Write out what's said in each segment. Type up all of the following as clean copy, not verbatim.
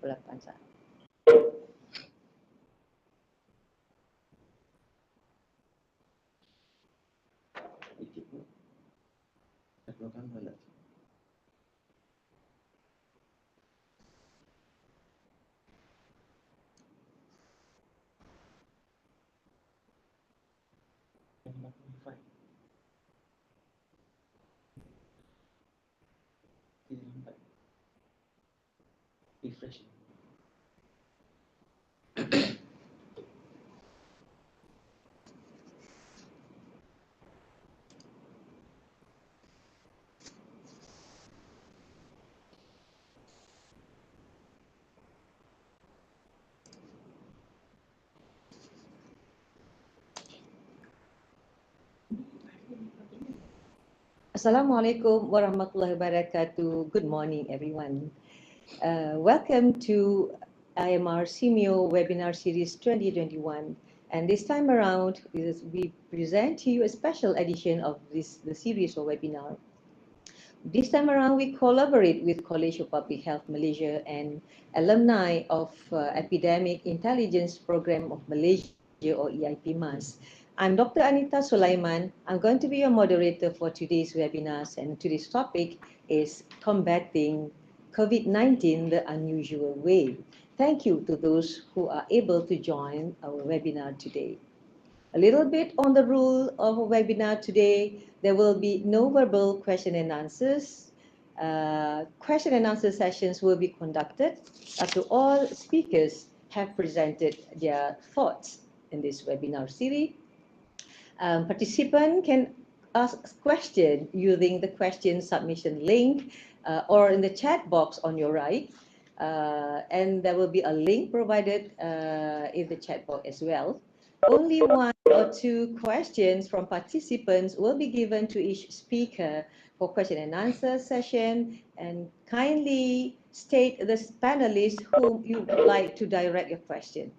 48 saat. Refresh. Assalamualaikum warahmatullahi wabarakatuh. Good morning, everyone. Welcome to IMR-SEAMEO webinar series 2021. And this time around, we present to you a special edition of the series of webinar. This time around, we collaborate with College of Public Health Malaysia and alumni of Epidemic Intelligence Program of Malaysia, or EIPMas. I'm Dr. Anita Sulaiman. I'm going to be your moderator for today's webinars, and today's topic is combating COVID-19 the unusual way. Thank you to those who are able to join our webinar today. A little bit on the rule of a webinar today. There will be no verbal question and answers. Question and answer sessions will be conducted after all speakers have presented their thoughts in this webinar series. Participant can ask question using the question submission link or in the chat box on your right. And there will be a link provided in the chat box as well. Only 1 or 2 questions from participants will be given to each speaker for question and answer session, and kindly state the panelists whom you would like to direct your question.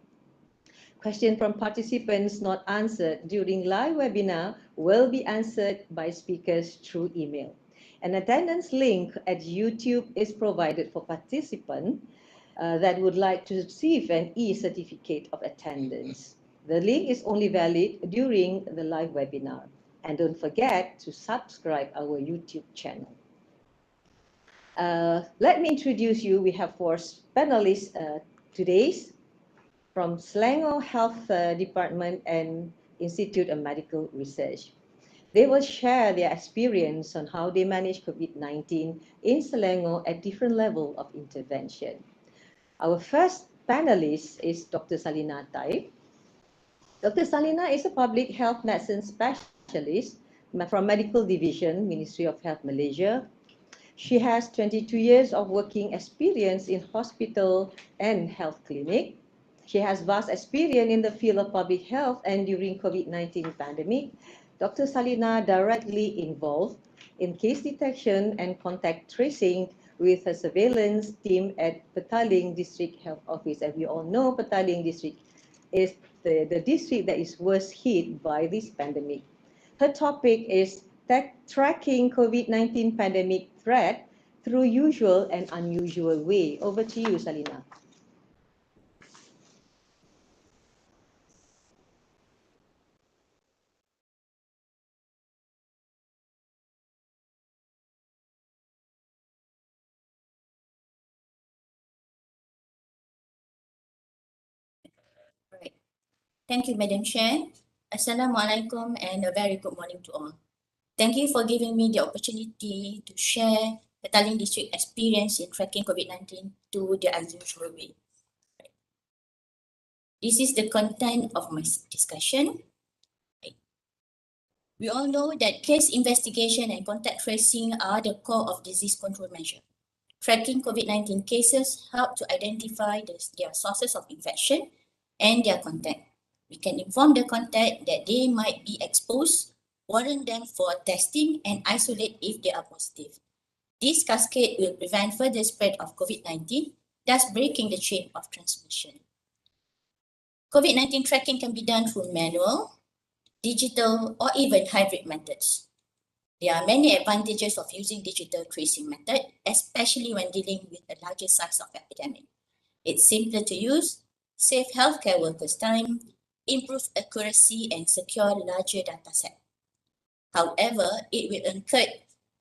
Questions from participants not answered during live webinar will be answered by speakers through email. An attendance link at YouTube is provided for participants that would like to receive an e-certificate of attendance. The link is only valid during the live webinar. And don't forget to subscribe our YouTube channel. Let me introduce you. We have 4 panelists today from Selangor Health Department and Institute of Medical Research. They will share their experience on how they manage COVID-19 in Selangor at different levels of intervention. Our first panelist is Dr. Salina Taib. Dr. Salina is a public health medicine specialist from Medical Division, Ministry of Health, Malaysia. She has 22 years of working experience in hospital and health clinic. She has vast experience in the field of public health, and during COVID-19 pandemic, Dr. Salina directly involved in case detection and contact tracing with a surveillance team at Petaling District Health Office. And we all know Petaling District is the district that is worst hit by this pandemic. Her topic is tracking COVID-19 pandemic threat through usual and unusual way. Over to you, Salina. Right. Thank you, Madam Chair. Assalamualaikum and a very good morning to all. Thank you for giving me the opportunity to share the Petaling District experience in tracking COVID-19 to the unusual way. This is the content of my discussion. We all know that case investigation and contact tracing are the core of disease control measure. Tracking COVID-19 cases help to identify their sources of infection and their contact. We can inform the contact that they might be exposed, warn them for testing, and isolate if they are positive. This cascade will prevent further spread of COVID-19, thus breaking the chain of transmission. COVID-19 tracking can be done through manual, digital, or even hybrid methods. There are many advantages of using digital tracing method, especially when dealing with a larger size of epidemic. It's simpler to use, save healthcare workers' time, improve accuracy, and secure larger data set. However, it will incur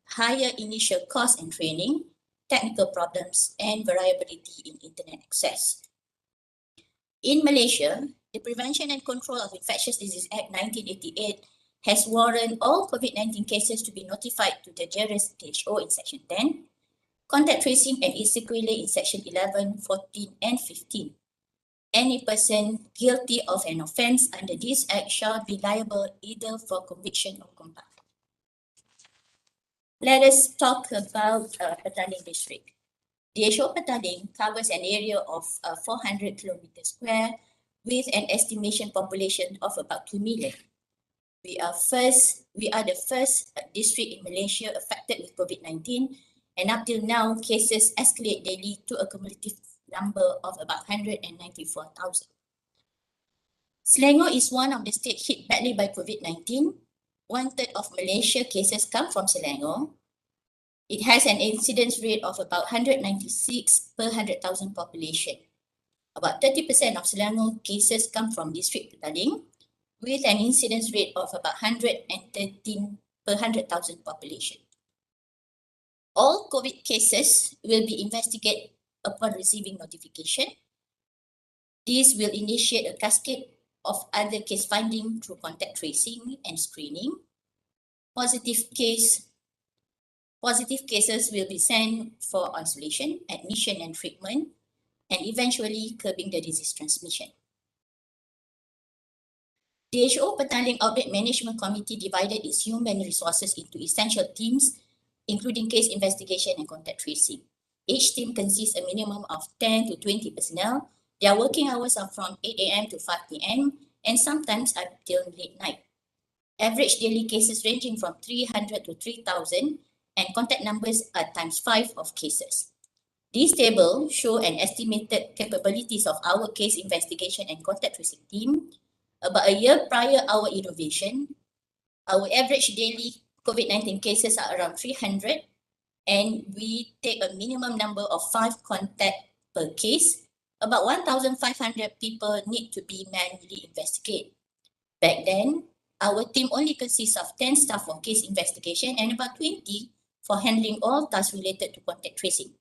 higher initial costs and training, technical problems, and variability in internet access. In Malaysia, the Prevention and Control of Infectious Disease Act 1988 has warranted all COVID-19 cases to be notified to the nearest DHO in Section 10, contact tracing and its equivalent in Section 11, 14, and 15. Any person guilty of an offence under this Act shall be liable either for conviction or compound. Let us talk about Petaling district. DHO Petaling covers an area of 400 kilometers square with an estimation population of about 2 million. We are the first district in Malaysia affected with COVID-19, and up till now, cases escalate daily to a cumulative number of about 194,000. Selangor is one of the states hit badly by COVID-19. 1/3 of Malaysia cases come from Selangor. It has an incidence rate of about 196 per 100,000 population. About 30% of Selangor cases come from district Petaling, with an incidence rate of about 113 per 100,000 population. All COVID cases will be investigated upon receiving notification. This will initiate a cascade of other case finding through contact tracing and screening. Positive cases will be sent for isolation, admission and treatment, and eventually curbing the disease transmission. DHO Petaling Outbreak Management Committee divided its human resources into essential teams, including case investigation and contact tracing. Each team consists a minimum of 10 to 20 personnel. Their working hours are from 8 a.m. to 5 p.m. and sometimes up till late night. Average daily cases ranging from 300 to 3,000 and contact numbers are ×5 of cases. This table shows an estimated capabilities of our case investigation and contact tracing team. About a year prior our innovation, our average daily COVID-19 cases are around 300, and we take a minimum number of 5 contacts per case. About 1,500 people need to be manually investigated. Back then, our team only consists of 10 staff for case investigation and about 20 for handling all tasks related to contact tracing.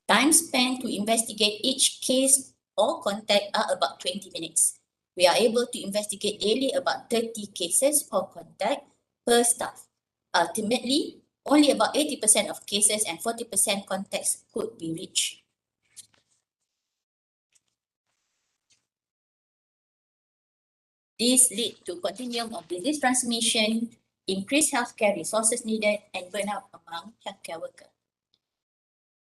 Time spent to investigate each case or contact are about 20 minutes. We are able to investigate daily about 30 cases or contact per staff. Ultimately, only about 80% of cases and 40% contacts could be reached. This leads to continuum of disease transmission, increased healthcare resources needed, and burnout among healthcare workers.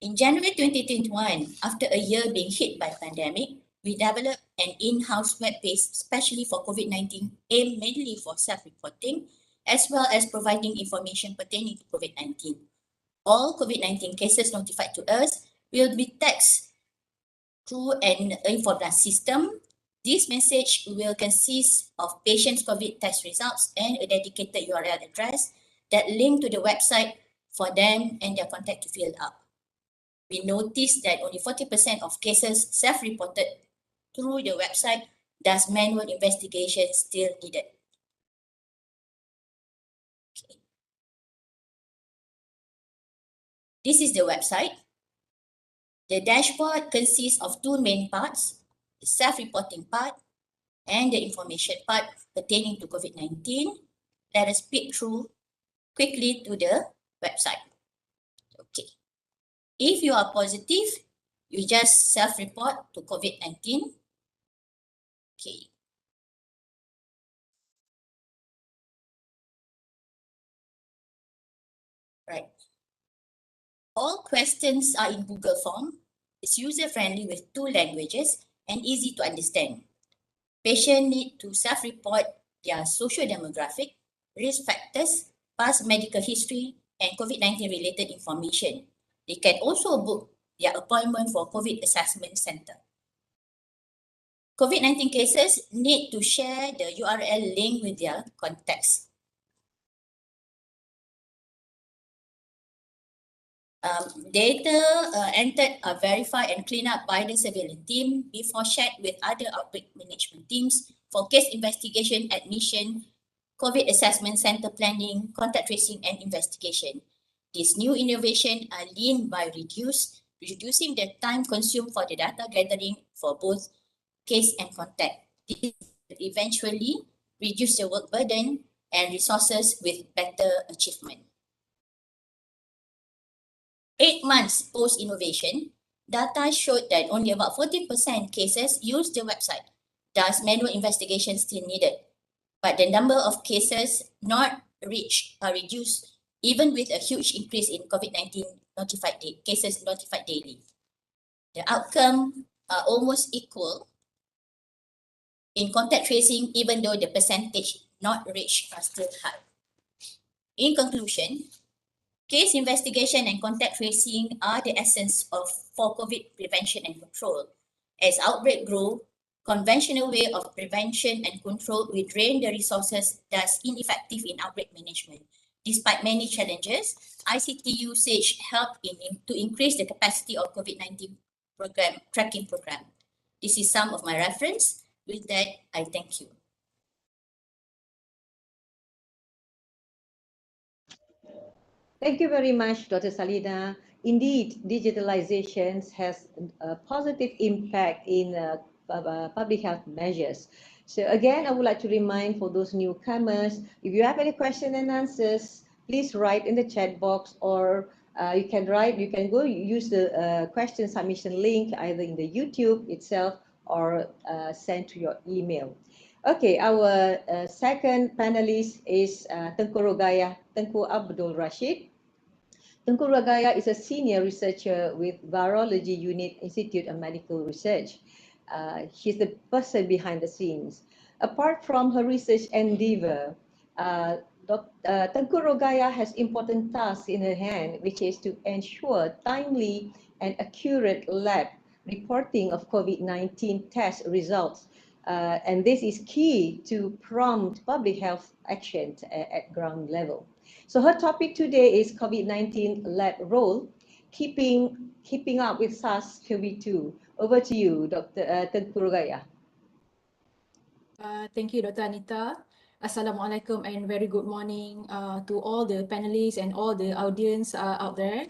In January 2021, after a year being hit by pandemic, we developed an in-house web page especially for COVID-19, aimed mainly for self-reporting, as well as providing information pertaining to COVID-19. All COVID-19 cases notified to us will be text through an IMR-SEAMEO system. This message will consist of patients' COVID test results and a dedicated URL address that link to the website for them and their contact to fill up. We noticed that only 40% of cases self-reported through the website, thus manual investigation still needed. Okay. This is the website. The dashboard consists of 2 main parts, the self-reporting part and the information part pertaining to COVID-19. Let us peek through quickly to the website. Okay. If you are positive, you just self-report to COVID-19. Okay. Right. All questions are in Google form. It's user-friendly with 2 languages and easy to understand. Patients need to self-report their social demographic, risk factors, past medical history, and COVID-19 related information. They can also book their appointment for COVID assessment center. COVID-19 cases need to share the URL link with their contacts. Data entered are verified and cleaned up by the surveillance team before shared with other outbreak management teams for case investigation, admission, COVID assessment, center planning, contact tracing, and investigation. These new innovations are lean by reducing the time consumed for the data gathering for both case and contact. This eventually reduce the work burden and resources with better achievement. 8 months post-innovation, data showed that only about 14% cases used the website. Thus, manual investigation still needed. But the number of cases not reached are reduced even with a huge increase in COVID-19 cases notified daily. The outcome are almost equal in contact tracing, even though the percentage not reached are still high. In conclusion, case investigation and contact tracing are the essence for COVID prevention and control. As outbreak grow, conventional way of prevention and control will drain the resources, thus ineffective in outbreak management. Despite many challenges, ICT usage helped to increase the capacity of COVID-19 tracking program. This is some of my reference. With that, I thank you. Thank you very much, Dr. Salina. Indeed, digitalization has a positive impact in public health measures. So again, I would like to remind for those newcomers, if you have any question and answers, please write in the chat box, or you can go use the question submission link either in the YouTube itself or send to your email. Okay, our second panelist is Tengku Rogayah, Tengku Abdul Rashid. Tengku Rogayah is a senior researcher with Virology Unit, Institute of Medical Research. She's the person behind the scenes. Apart from her research endeavor, Tengku Rogayah has important tasks in her hand, which is to ensure timely and accurate lab reporting of COVID-19 test results. And this is key to prompt public health action at ground level. So her topic today is COVID-19 lab role, keeping up with SARS-CoV-2. Over to you, Dr. Tengku Rogayah. Thank you, Dr. Anita. Assalamualaikum and very good morning to all the panelists and all the audience out there.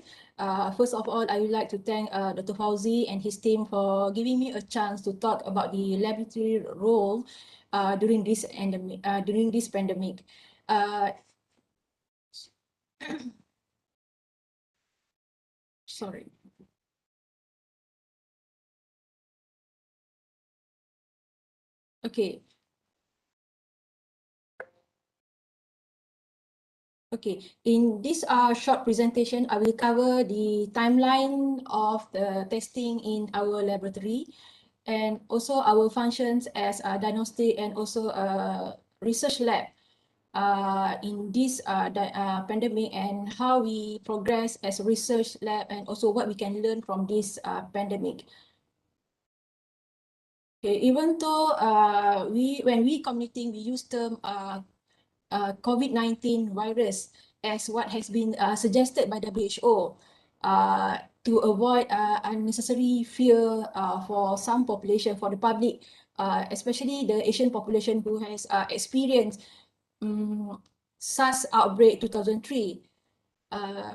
First of all, I would like to thank Dr. Fauzi and his team for giving me a chance to talk about the laboratory role during this pandemic. Sorry. Okay. Okay, in this short presentation, I will cover the timeline of the testing in our laboratory and also our functions as a diagnostic and also a research lab in this pandemic, and how we progress as a research lab and also what we can learn from this pandemic. Okay, even though when we communicating, we use term COVID-19 virus as what has been suggested by WHO to avoid unnecessary fear for some population, for the public, especially the Asian population who has experienced SARS outbreak 2003.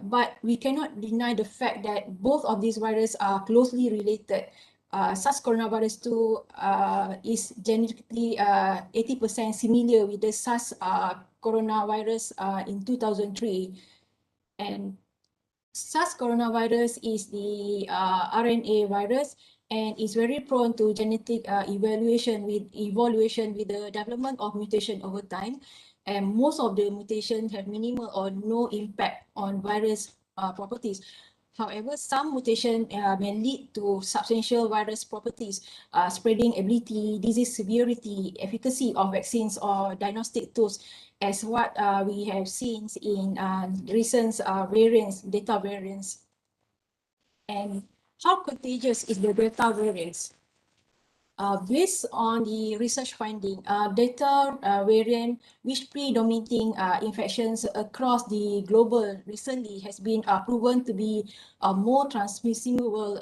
But we cannot deny the fact that both of these viruses are closely related. SARS coronavirus 2 is genetically 80% similar with the SARS coronavirus in 2003. And SARS coronavirus is the RNA virus and is very prone to genetic evolution with the development of mutation over time. And most of the mutations have minimal or no impact on virus properties. However, some mutation may lead to substantial virus properties, spreading ability, disease severity, efficacy of vaccines or diagnostic tools, as what we have seen in recent Delta variants. And how contagious is the Delta variants? Based on the research finding, Delta variant which predominating infections across the global recently has been proven to be more transmissible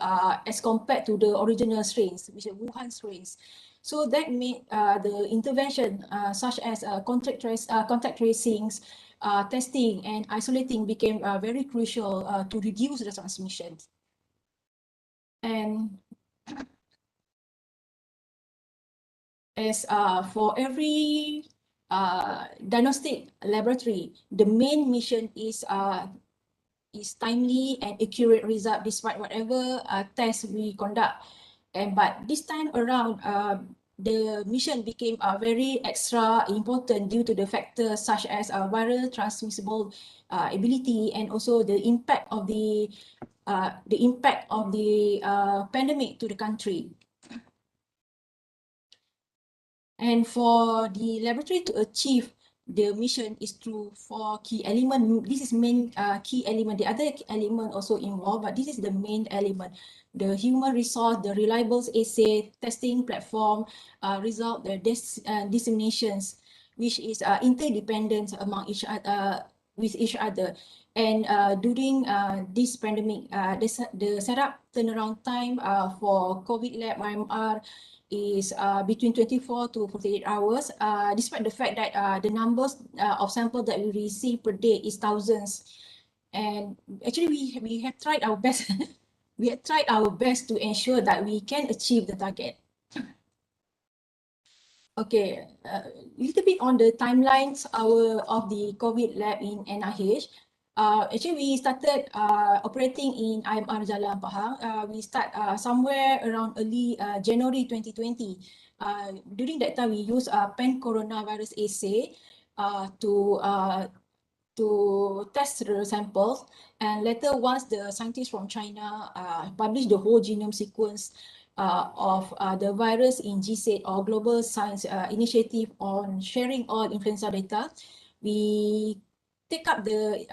as compared to the original strains, which are Wuhan strains. So that made the intervention such as contact tracings, testing and isolating became very crucial to reduce the transmission. And as for every diagnostic laboratory, the main mission is timely and accurate result despite whatever tests we conduct. But this time around, the mission became very extra important due to the factors such as viral transmissible ability and also the impact of the pandemic to the country. And for the laboratory to achieve the mission is through 4 key elements. This is main key element. The other element also involved, but this is the main element. The human resource, the reliable assay, testing platform, result, the disseminations, which is interdependent among each other, with each other. And during this pandemic, the setup turnaround time for COVID lab IMR is between 24 to 48 hours, despite the fact that the numbers of samples that we receive per day is thousands. And actually we have tried our best. We have tried our best to ensure that we can achieve the target. Okay, a little bit on the timelines of the COVID lab in NIH. Actually, we started operating in IMR Jalan Pahang. We start somewhere around early January 2020. During that time, we use pan-coronavirus assay to test the samples. And later, once the scientists from China published the whole genome sequence of the virus in GSAID or Global Science Initiative on sharing all influenza data, we take up the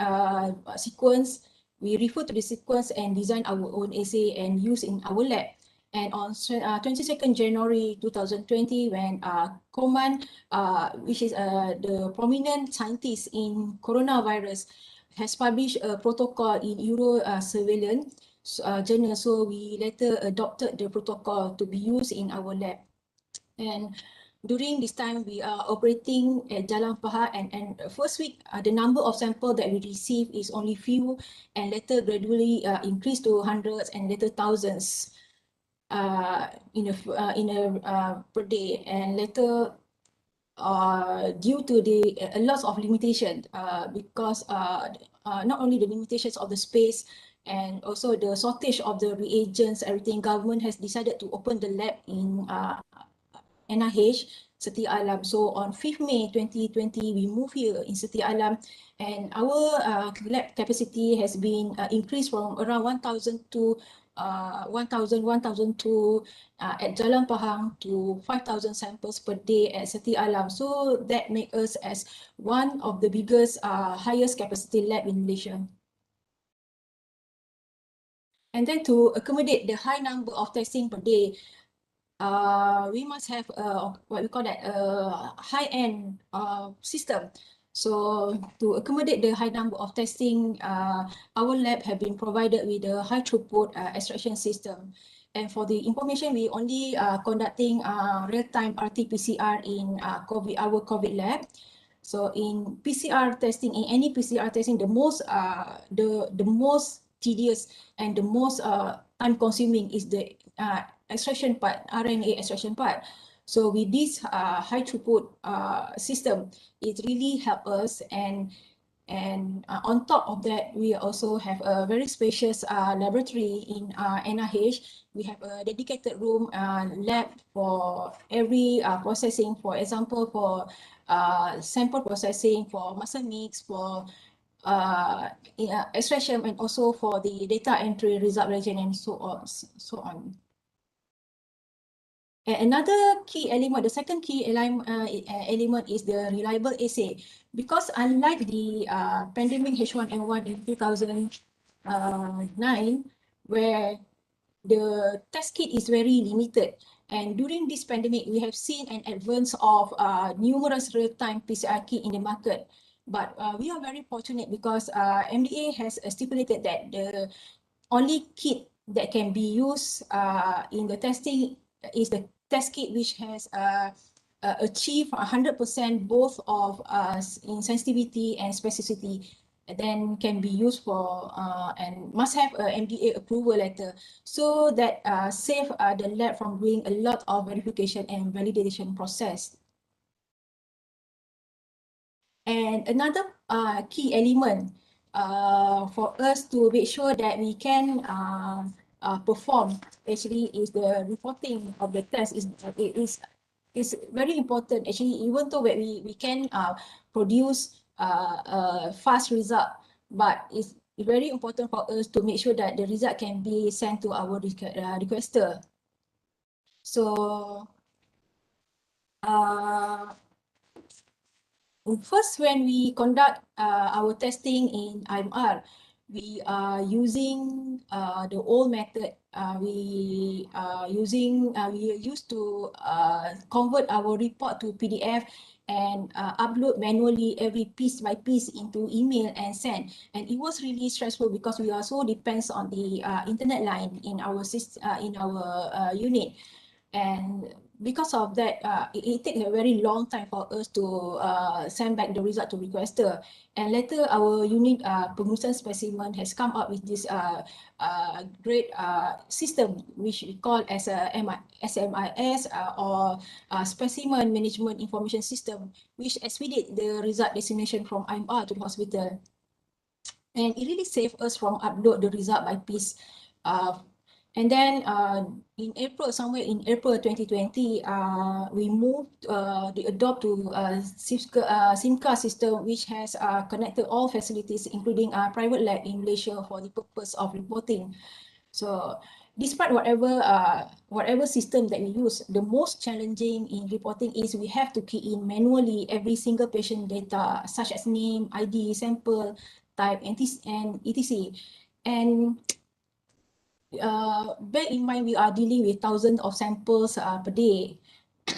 sequence, we refer to the sequence and design our own assay and use in our lab. And on 22nd January 2020, when Koman, which is the prominent scientist in coronavirus, has published a protocol in Euro surveillance journal, so we later adopted the protocol to be used in our lab. And during this time, we are operating at Jalan Pahang, and first week, the number of samples that we receive is only few, and later gradually increased to hundreds and later thousands per day. And later, due to a lot of limitation, because not only the limitations of the space and also the shortage of the reagents, everything, government has decided to open the lab in NIH, Setia Alam. So on 5th May 2020, we moved here in Setia Alam, and our lab capacity has been increased from around 1,000 to 1,002 at Jalan Pahang to 5,000 samples per day at Setia Alam. So that makes us as one of the biggest, highest capacity lab in Malaysia. And then to accommodate the high number of testing per day, we must have what we call that a high-end system. So to accommodate the high number of testing, our lab have been provided with a high throughput extraction system. And for the information, we only conducting real-time RT-PCR in our COVID lab. So in PCR testing, in any PCR testing, the most tedious and the most time-consuming is the extraction part, RNA extraction part. So with this high throughput system, it really helps us. And on top of that, we also have a very spacious laboratory in NIH. We have a dedicated room lab for every processing. For example, for sample processing, for muscle mix, for extraction, and also for the data entry, result registration, and so on. Another key element, the second key element is the reliable assay. Because unlike the pandemic H1N1 in 2009, where the test kit is very limited, And during this pandemic, we have seen an advance of numerous real-time PCR kit in the market. But we are very fortunate because MDA has stipulated that the only kit that can be used in the testing is the test kit which has achieved 100% both of in sensitivity and specificity, then can be used for and must have a MDA approval letter, so that save the lab from doing a lot of verification and validation process. And another key element for us to make sure that we can perform actually is the reporting of the test. Is very important actually, even though we can produce a fast result, but it's very important for us to make sure that the result can be sent to our requester. So first, when we conduct our testing in IMR, we are using the old method. We used to convert our report to PDF and upload manually every piece by piece into email and send. And it was really stressful because we also depends on the internet line in our unit. And because of that, it takes a very long time for us to send back the result to requester. And later, our unit pengurusan specimen has come up with this great system, which we call as a SMIS or Specimen Management Information System, which expedite the result dissemination from IMR to the hospital. And it really saved us from upload the result by piece. And then somewhere in April 2020, we moved the adopt to SIMCA system, which has connected all facilities, including private lab in Malaysia for the purpose of reporting. So despite whatever system that we use, the most challenging in reporting is we have to key in manually every single patient data, such as name, ID, sample, type, and etc. And bear in mind, we are dealing with thousands of samples per day,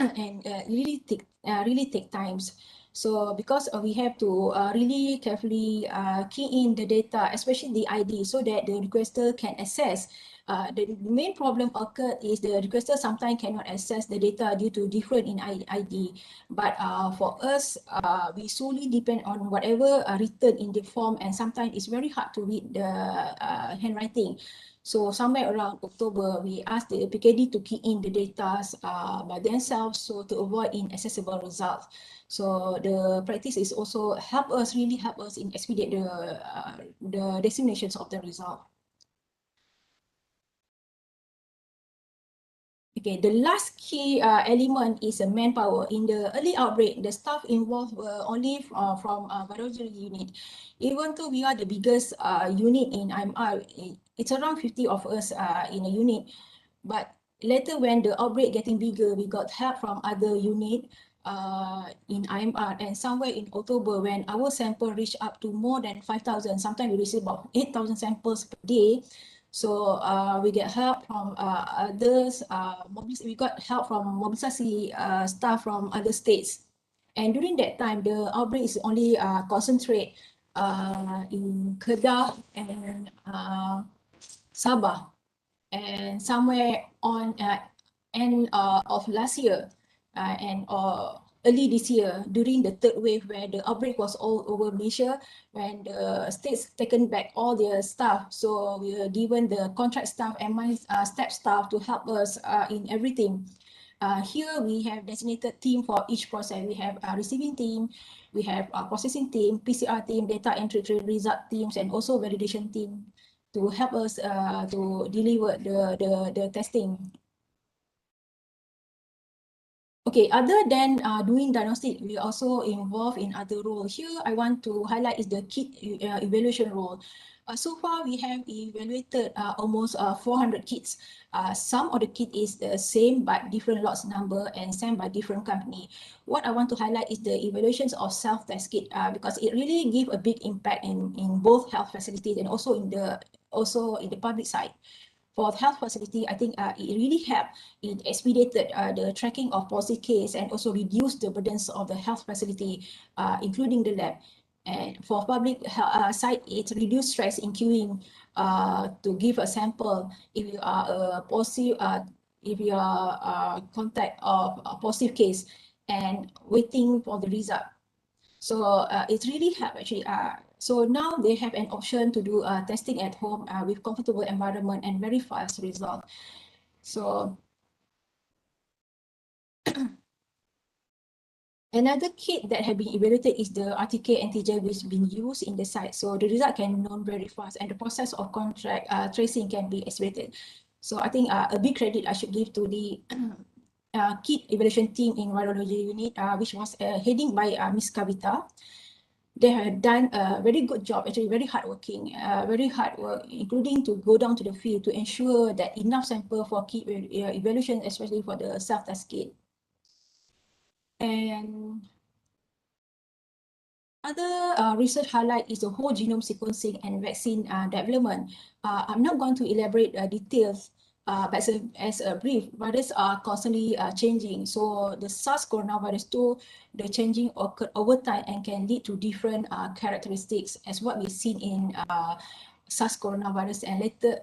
and really take times. So because we have to really carefully key in the data, especially the ID, so that the requester can access. The main problem occurred is the requester sometimes cannot access the data due to different in ID. But for us, we solely depend on whatever written in the form, and sometimes it's very hard to read the handwriting. So somewhere around October, we asked the PKD to key in the data by themselves, so to avoid inaccessible results. So the practice is also really help us in expedite the disseminations of the result. Okay, the last key element is manpower. In the early outbreak, the staff involved were only from Virology unit. Even though we are the biggest unit in IMR, it's around 50 of us in a unit. But later, when the outbreak getting bigger, we got help from other unit in IMR. And somewhere in October, when our sample reached up to more than 5,000, sometimes we receive about 8,000 samples per day. So we get help from others. We got help from mobilisasi staff from other states. And during that time, the outbreak is only concentrate in Kedah and Sabah. And somewhere on end of last year and early this year, during the third wave, where the outbreak was all over Malaysia, when the states taken back all their staff, so we were given the contract staff and my staff to help us in everything. Here we have designated team for each process. We have a receiving team, we have a processing team, PCR team, data entry result teams, and also validation team to help us to deliver the testing. Okay, other than doing diagnostic, we also involved in other roles. Here, I want to highlight is the kit evaluation role. So far, we have evaluated almost 400 kits. Some of the kit is the same but different lots number and sent by different company. What I want to highlight is the evaluations of self-test kit because it really give a big impact in both health facilities and also in the public side. for health facility, I think it really helped. It expedited the tracking of positive case and also reduced the burdens of the health facility, including the lab. And for public side, it reduced stress in queuing to give a sample if you are a positive, if you are contact of a positive case and waiting for the result. So it really helped actually. So now they have an option to do testing at home with comfortable environment and very fast result. So another kit that has been evaluated is the RTK antigen which has been used in the site. So the result can be known very fast and the process of contact tracing can be accelerated. So I think a big credit I should give to the kit evaluation team in Virology unit, which was heading by Ms. Kavita. They have done a very good job, actually very hardworking, very hard work, including to go down to the field to ensure that enough sample for kit evaluation, especially for the self-test kit. And other research highlight is the whole genome sequencing and vaccine development. I'm not going to elaborate details, but as a brief, viruses are constantly changing. So the SARS coronavirus 2, the changing occur over time and can lead to different characteristics as what we've seen in SARS coronavirus, and later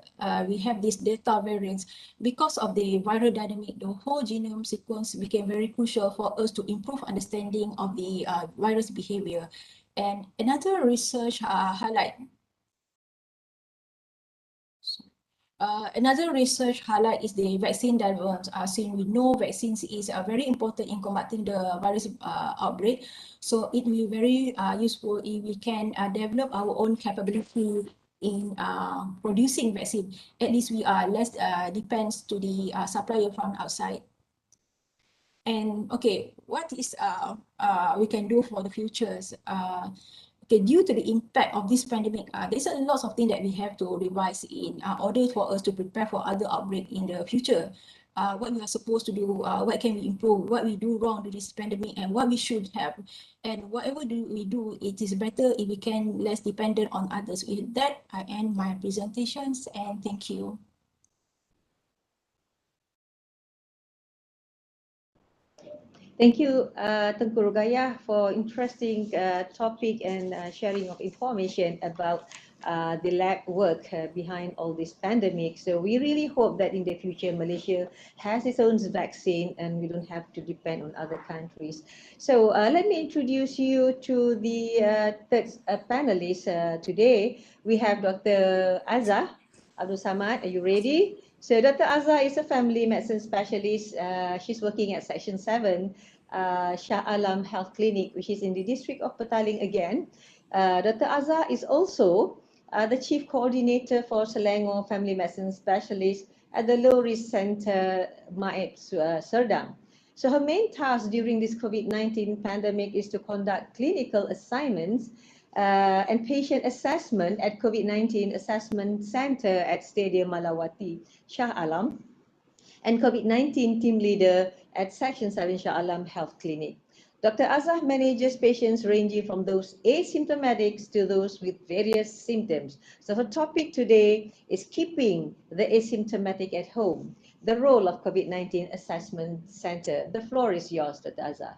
we have these Delta variants. Because of the viral dynamic, the whole genome sequence became very crucial for us to improve understanding of the virus behavior. And another research highlight is the vaccine development. Since we know vaccines is very important in combating the virus outbreak, so it will be very useful if we can develop our own capability in producing vaccine. At least we are less depends to the supplier from outside. And okay, what is we can do for the futures? Okay, due to the impact of this pandemic, there's a lot of things that we have to revise in order for us to prepare for other outbreak in the future. What we are supposed to do, what can we improve, what we do wrong to this pandemic, and what we should have. And whatever we do, it is better if we can less dependent on others. With that, I end my presentations and thank you. Thank you, Tengku Rogayah, for interesting topic and sharing of information about the lab work behind all this pandemic. So we really hope that in the future, Malaysia has its own vaccine and we don't have to depend on other countries. So let me introduce you to the third panelist today. We have Dr. Azah Abdul Samad. Are you ready? So Dr. Azah is a family medicine specialist. She's working at Section 7, Shah Alam Health Clinic, which is in the district of Petaling again. Dr. Azah is also the Chief Coordinator for Selangor Family Medicine Specialist at the Low Risk Center, Maib Serdang. So her main task during this COVID-19 pandemic is to conduct clinical assignments and patient assessment at COVID-19 Assessment Center at Stadium Malawati, Shah Alam, and COVID-19 team leader at Section 7 Shah Alam Health Clinic. Dr. Azah manages patients ranging from those asymptomatics to those with various symptoms. So her topic today is keeping the asymptomatic at home, the role of COVID-19 Assessment Center. The floor is yours, Dr. Azah.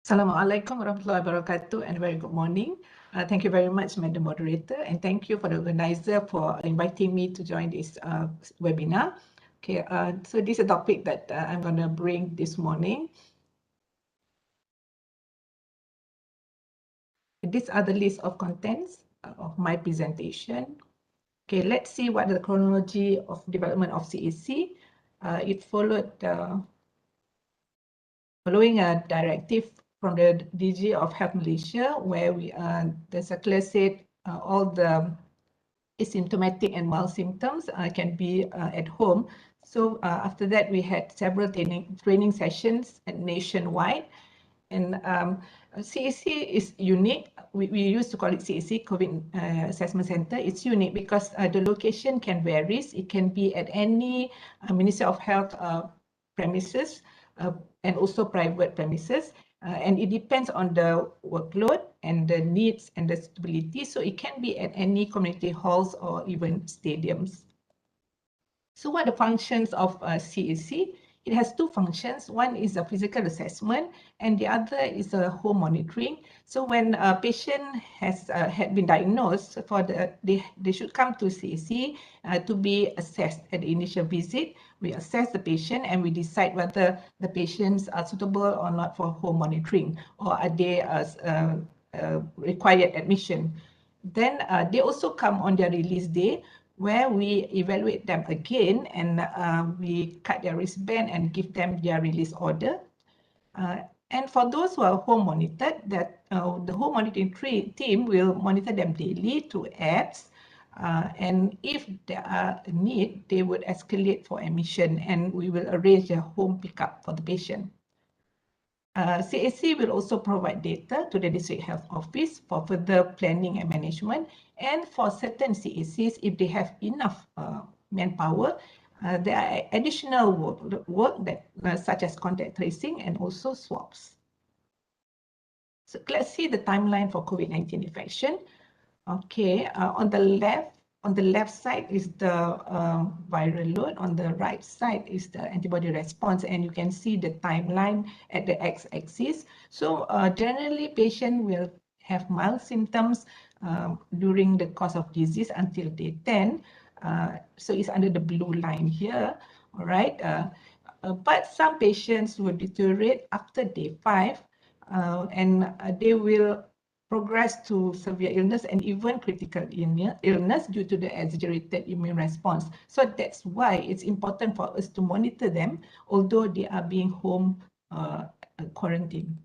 Assalamualaikum warahmatullahi wabarakatuh and very good morning. Thank you very much, Madam Moderator, and thank you for the organizer for inviting me to join this webinar. Okay, so this is a topic that I'm going to bring this morning. These are the list of contents of my presentation. Okay, let's see what the chronology of development of CAC. It followed following a directive from the DG of Health Malaysia, where the circular said all the asymptomatic and mild symptoms can be at home. So after that, we had several training sessions nationwide. And CAC is unique. We used to call it CAC, COVID Assessment Center. It's unique because the location can vary. It can be at any Ministry of Health premises and also private premises. And it depends on the workload and the needs and the suitability. So it can be at any community halls or even stadiums. So what are the functions of CAC? It has two functions. One is a physical assessment and the other is a home monitoring. So when a patient has had been diagnosed, they should come to CAC to be assessed at the initial visit. We assess the patient and we decide whether the patients are suitable or not for home monitoring, or are they required admission. Then they also come on their release day, where we evaluate them again and we cut their wristband and give them their release order. And for those who are home monitored, the home monitoring team will monitor them daily through apps. And if there are a need, they would escalate for admission and we will arrange a home pickup for the patient. CAC will also provide data to the District Health Office for further planning and management. And for certain CACs, if they have enough manpower, there are additional work that, such as contact tracing and also swabs. So let's see the timeline for COVID-19 infection. Okay, on the left side is the viral load. On the right side is the antibody response, and you can see the timeline at the x-axis. So generally, patient will have mild symptoms during the course of disease until day 10. So it's under the blue line here, all right? But some patients will deteriorate after day 5, and they will progress to severe illness and even critical illness due to the exaggerated immune response. So that's why it's important for us to monitor them, although they are being home quarantined.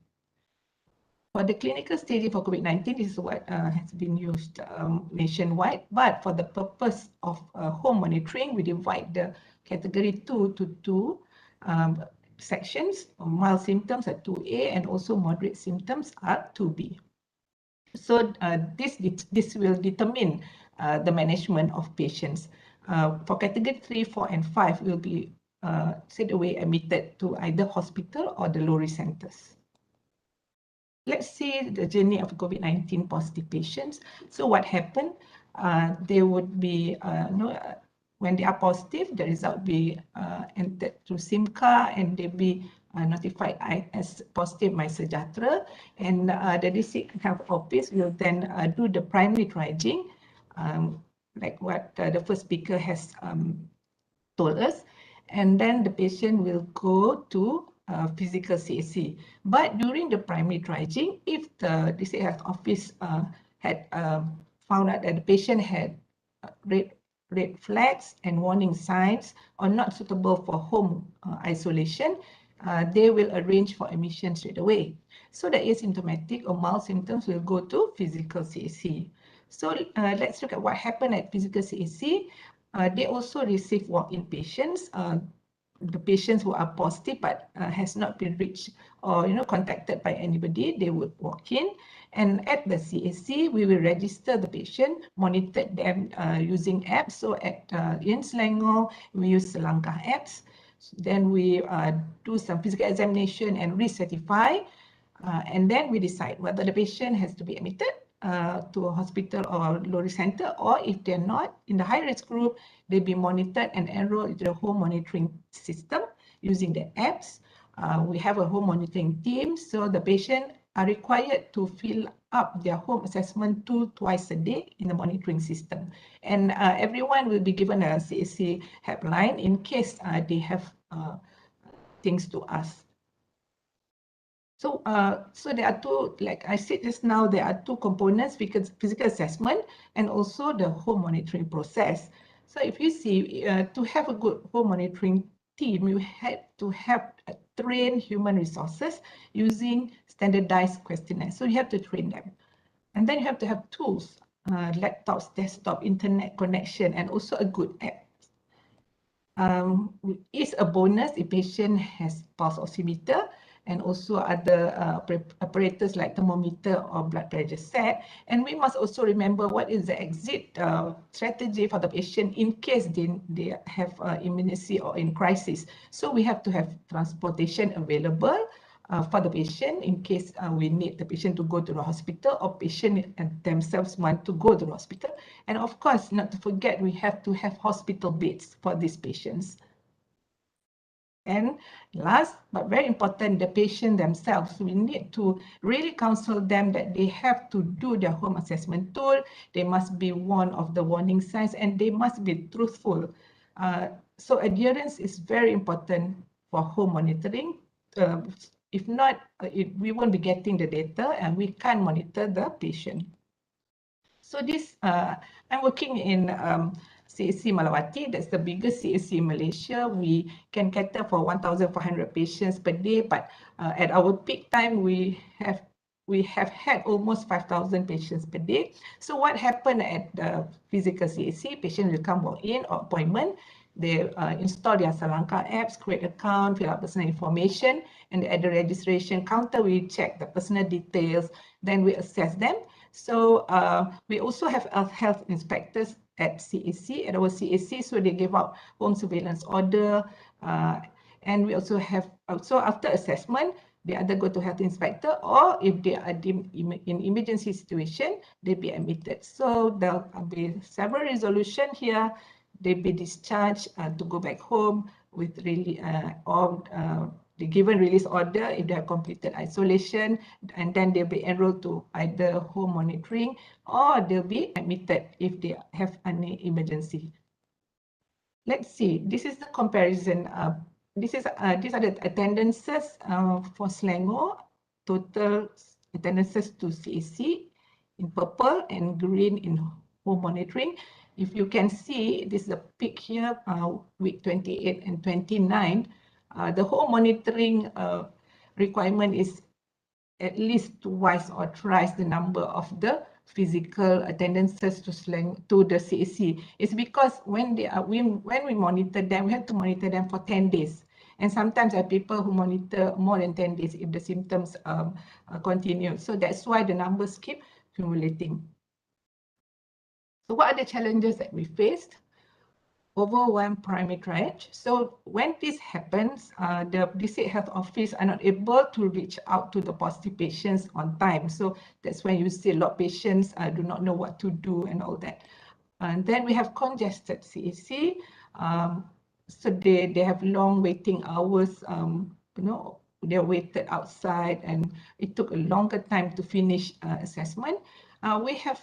For the clinical staging for COVID-19, this is what has been used nationwide. But for the purpose of home monitoring, we divide the category 2 to 2 sections. Mild symptoms are 2A and also moderate symptoms are 2B. So this will determine the management of patients. For category 3, 4, and 5 will be straight away admitted to either hospital or the low-risk centers. Let's see the journey of COVID-19 positive patients. So what happened? They would be, when they are positive, the result will be entered through SIM card and they'll be notified as positive MySejahtera, and the District Health Office will then do the primary triaging, like what the first speaker has told us, and then the patient will go to physical CAC. But during the primary triaging, if the District Health Office had found out that the patient had red flags and warning signs or not suitable for home isolation, they will arrange for admission straight away. So the asymptomatic or mild symptoms will go to physical CAC. So let's look at what happened at physical CAC. They also receive walk-in patients. The patients who are positive but has not been reached or contacted by anybody, they would walk in. And at the CAC, we will register the patient, monitor them using apps. So at in Selangor, we use Selangkah apps. Then we do some physical examination and recertify. And then we decide whether the patient has to be admitted to a hospital or low-risk center, or if they're not in the high-risk group, they'll be monitored and enrolled into the home monitoring system using the apps. We have a home monitoring team, so the patient are required to fill up their home assessment tool twice a day in the monitoring system. And everyone will be given a CAC helpline in case they have things to ask. So, so there are two, like I said just now, there are two components, because physical assessment and also the home monitoring process. So if you see, to have a good home monitoring team, you have to have trained human resources using standardized questionnaires. So you have to train them. And then you have to have tools, laptops, desktop, internet connection, and also a good app. It's a bonus if patient has pulse oximeter, and also other apparatus like thermometer or blood pressure set. And we must also remember what is the exit strategy for the patient in case they have imminency or in crisis. So we have to have transportation available for the patient in case we need the patient to go to the hospital or patient themselves want to go to the hospital. And of course, not to forget, we have to have hospital beds for these patients. And last but very important, the patient themselves. We need to really counsel them that they have to do their home assessment tool. They must be warned of the warning signs and they must be truthful. So adherence is very important for home monitoring. If not, we won't be getting the data and we can't monitor the patient. So this, I'm working in CAC Malawati. That's the biggest CAC in Malaysia. We can cater for 1,400 patients per day, but at our peak time, we have had almost 5,000 patients per day. So what happened at the physical CAC? Patient will come walk in or appointment. They install their Salangka apps, create account, fill out personal information, and at the registration counter, we check the personal details, then we assess them. So we also have health inspectors at CAC, at our CAC, so they give out home surveillance order, and we also have, so after assessment, they either go to health inspector or if they are deemed in emergency situation, they be admitted. So there'll be several resolution here. They be discharged to go back home with really the given release order if they have completed isolation, and then they'll be enrolled to either home monitoring or they'll be admitted if they have any emergency. Let's see, this is the comparison. These are the attendances for Selangor, total attendances to CAC in purple and green in home monitoring. If you can see, this is the peak here, week 28 and 29. The home monitoring requirement is at least twice or thrice the number of the physical attendances to the CAC. It's because when we monitor them, we have to monitor them for 10 days. And sometimes there are people who monitor more than 10 days if the symptoms continue. So that's why the numbers keep accumulating. So what are the challenges that we faced? Overwhelmed primary triage. So when this happens, the district health office are not able to reach out to the positive patients on time. So that's when you see a lot of patients do not know what to do and all that. And then we have congested CAC. So they have long waiting hours. They waited outside and it took a longer time to finish assessment. We have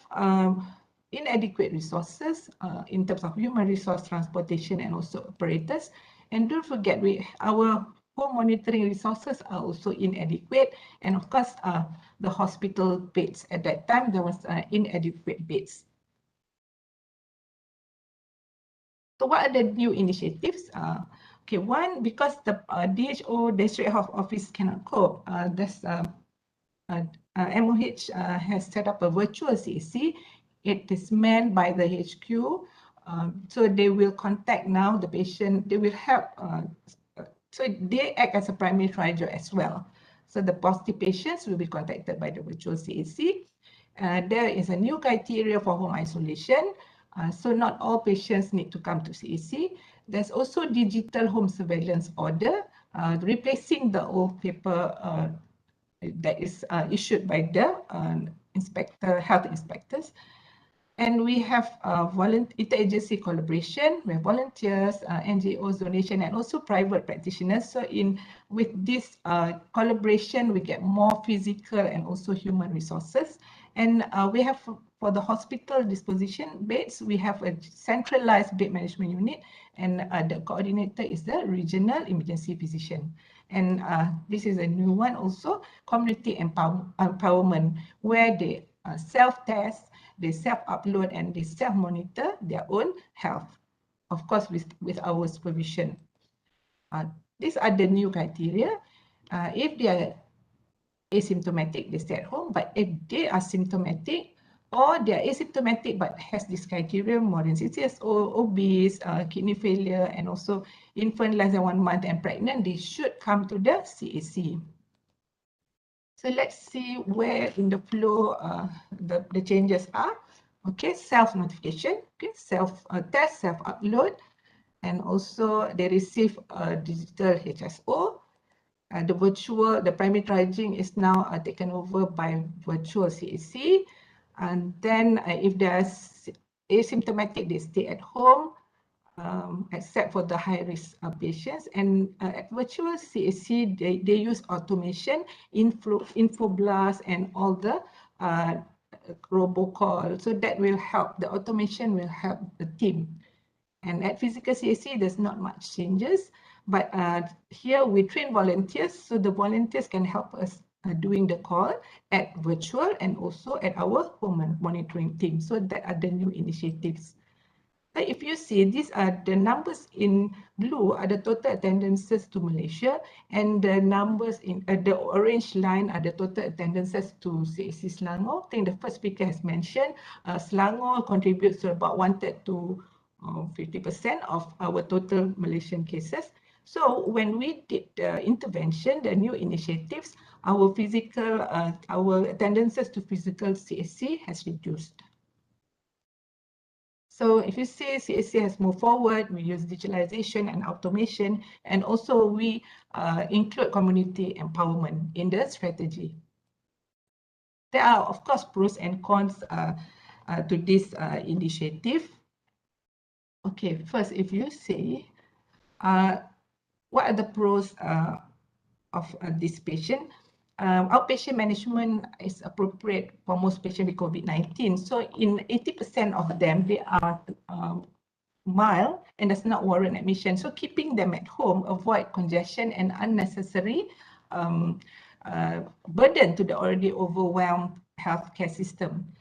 inadequate resources in terms of human resource, transportation, and also operators. And don't forget, our home monitoring resources are also inadequate. And of course, the hospital beds at that time, there was inadequate beds. So what are the new initiatives? Okay, one, because the DHO, District Health Office cannot cope, MOH has set up a virtual CAC. It is manned by the HQ. So they will contact now the patient. They will help. So they act as a primary triager as well. So the positive patients will be contacted by the virtual CAC. There is a new criteria for home isolation. So not all patients need to come to CAC. There's also digital home surveillance order, replacing the old paper that is issued by the health inspectors. And we have interagency collaboration with volunteers, NGOs, donation, and also private practitioners. So with this collaboration, we get more physical and also human resources. And we have, for the hospital disposition beds, we have a centralized bed management unit, and the coordinator is the regional emergency physician. And this is a new one also, community empowerment, where they self-test, they self-upload, and they self-monitor their own health, of course, with our supervision. These are the new criteria. If they are asymptomatic, they stay at home. But if they are symptomatic or they are asymptomatic but has this criteria, more than 6 years old, obese, kidney failure, and also infant less than 1 month and pregnant, they should come to the CAC. So let's see where in the flow the changes are. Okay, self-notification, okay, self-test, self-upload, and also they receive a digital HSO. The primary triaging is now taken over by virtual CAC. And then if there's asymptomatic, they stay at home, except for the high-risk patients. And at virtual CAC, they use automation, infoblast, and all the robocall. So that will help, the automation will help the team. And at physical CAC, there's not much changes. But here we train volunteers, so the volunteers can help us doing the call at virtual and also at our home monitoring team. So that are the new initiatives. But if you see, these are the numbers in blue are the total attendances to Malaysia, and the numbers in the orange line are the total attendances to CAC Selangor. I think the first speaker has mentioned Selangor contributes to about 1/3 to 50% of our total Malaysian cases. So when we did the intervention, the new initiatives, our attendances to physical CAC has reduced. So if you see CAC has moved forward, we use digitalization and automation, and also we include community empowerment in the strategy. There are, of course, pros and cons to this initiative. Okay, first, if you see, what are the pros of this patient? Outpatient management is appropriate for most patients with COVID-19. So in 80% of them, they are mild and does not warrant admission. So keeping them at home, avoid congestion and unnecessary burden to the already overwhelmed healthcare system.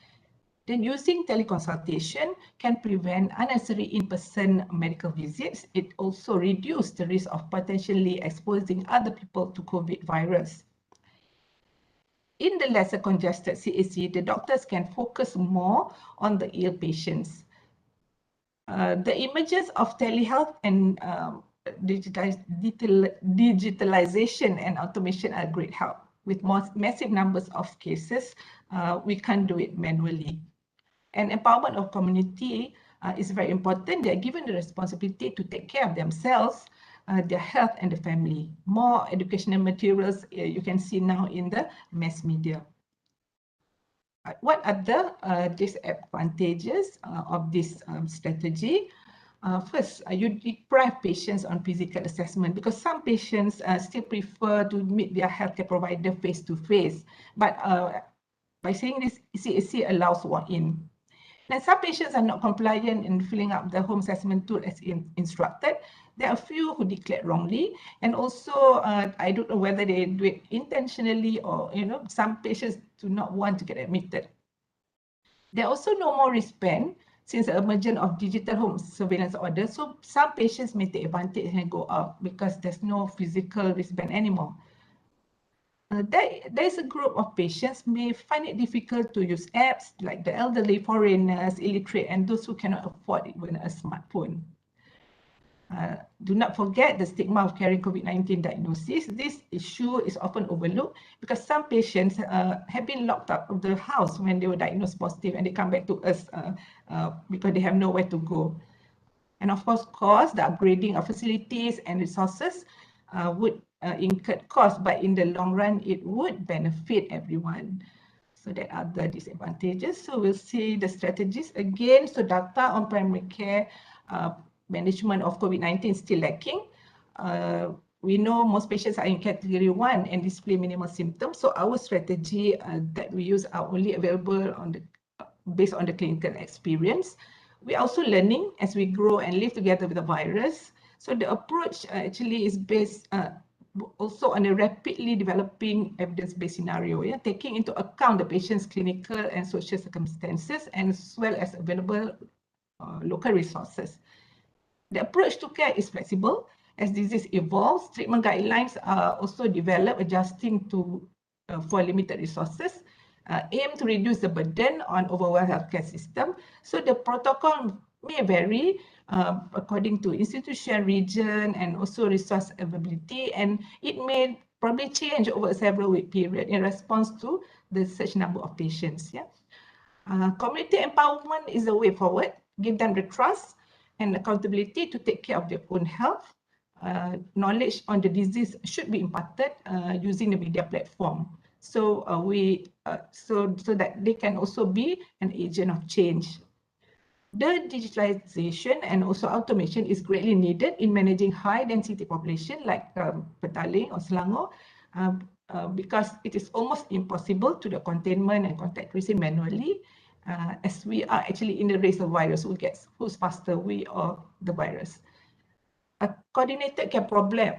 Then using teleconsultation can prevent unnecessary in-person medical visits. It also reduces the risk of potentially exposing other people to COVID virus. In the lesser congested CAC, the doctors can focus more on the ill patients. The emergence of telehealth and digitalization and automation are great help. With massive numbers of cases, we can't do it manually. And empowerment of community is very important. They are given the responsibility to take care of themselves, their health and the family. More educational materials you can see now in the mass media. What are the disadvantages of this strategy? First, you deprive patients on physical assessment because some patients still prefer to meet their healthcare provider face-to-face. But by saying this, CAC allows walk-in. Now, some patients are not compliant in filling up the home assessment tool as instructed. There are a few who declared wrongly, and also I don't know whether they do it intentionally or some patients do not want to get admitted. There are also no more wristband since the emergence of digital home surveillance orders. So some patients may take advantage and go out because there's no physical wristband anymore. There is a group of patients may find it difficult to use apps like the elderly, foreigners, illiterate, and those who cannot afford even a smartphone. Do not forget the stigma of carrying COVID-19 diagnosis. This issue is often overlooked because some patients have been locked out of the house when they were diagnosed positive and they come back to us because they have nowhere to go. And of course, the upgrading of facilities and resources would incur costs, but in the long run, it would benefit everyone. So that are the disadvantages. So we'll see the strategies again. So data on primary care management of COVID-19 is still lacking. We know most patients are in category 1 and display minimal symptoms. So our strategy that we use are only available on based on the clinical experience. We're also learning as we grow and live together with the virus. So the approach actually is based also on a rapidly developing evidence-based scenario, taking into account the patient's clinical and social circumstances as well as available local resources. The approach to care is flexible. As disease evolves, treatment guidelines are also developed, adjusting to for limited resources, aim to reduce the burden on overall healthcare system. So the protocol may vary according to institution, region, and also resource availability, and it may probably change over a several week period in response to the such number of patients. Yeah. Community empowerment is the way forward. Give them the trust and accountability to take care of their own health. Knowledge on the disease should be imparted using the media platform. So so that they can also be an agent of change. The digitalization and also automation is greatly needed in managing high density population like Petaling or Selangor, because it is almost impossible to do containment and contact tracing manually, as we are actually in the race of virus, who's faster, we or the virus. A coordinated care program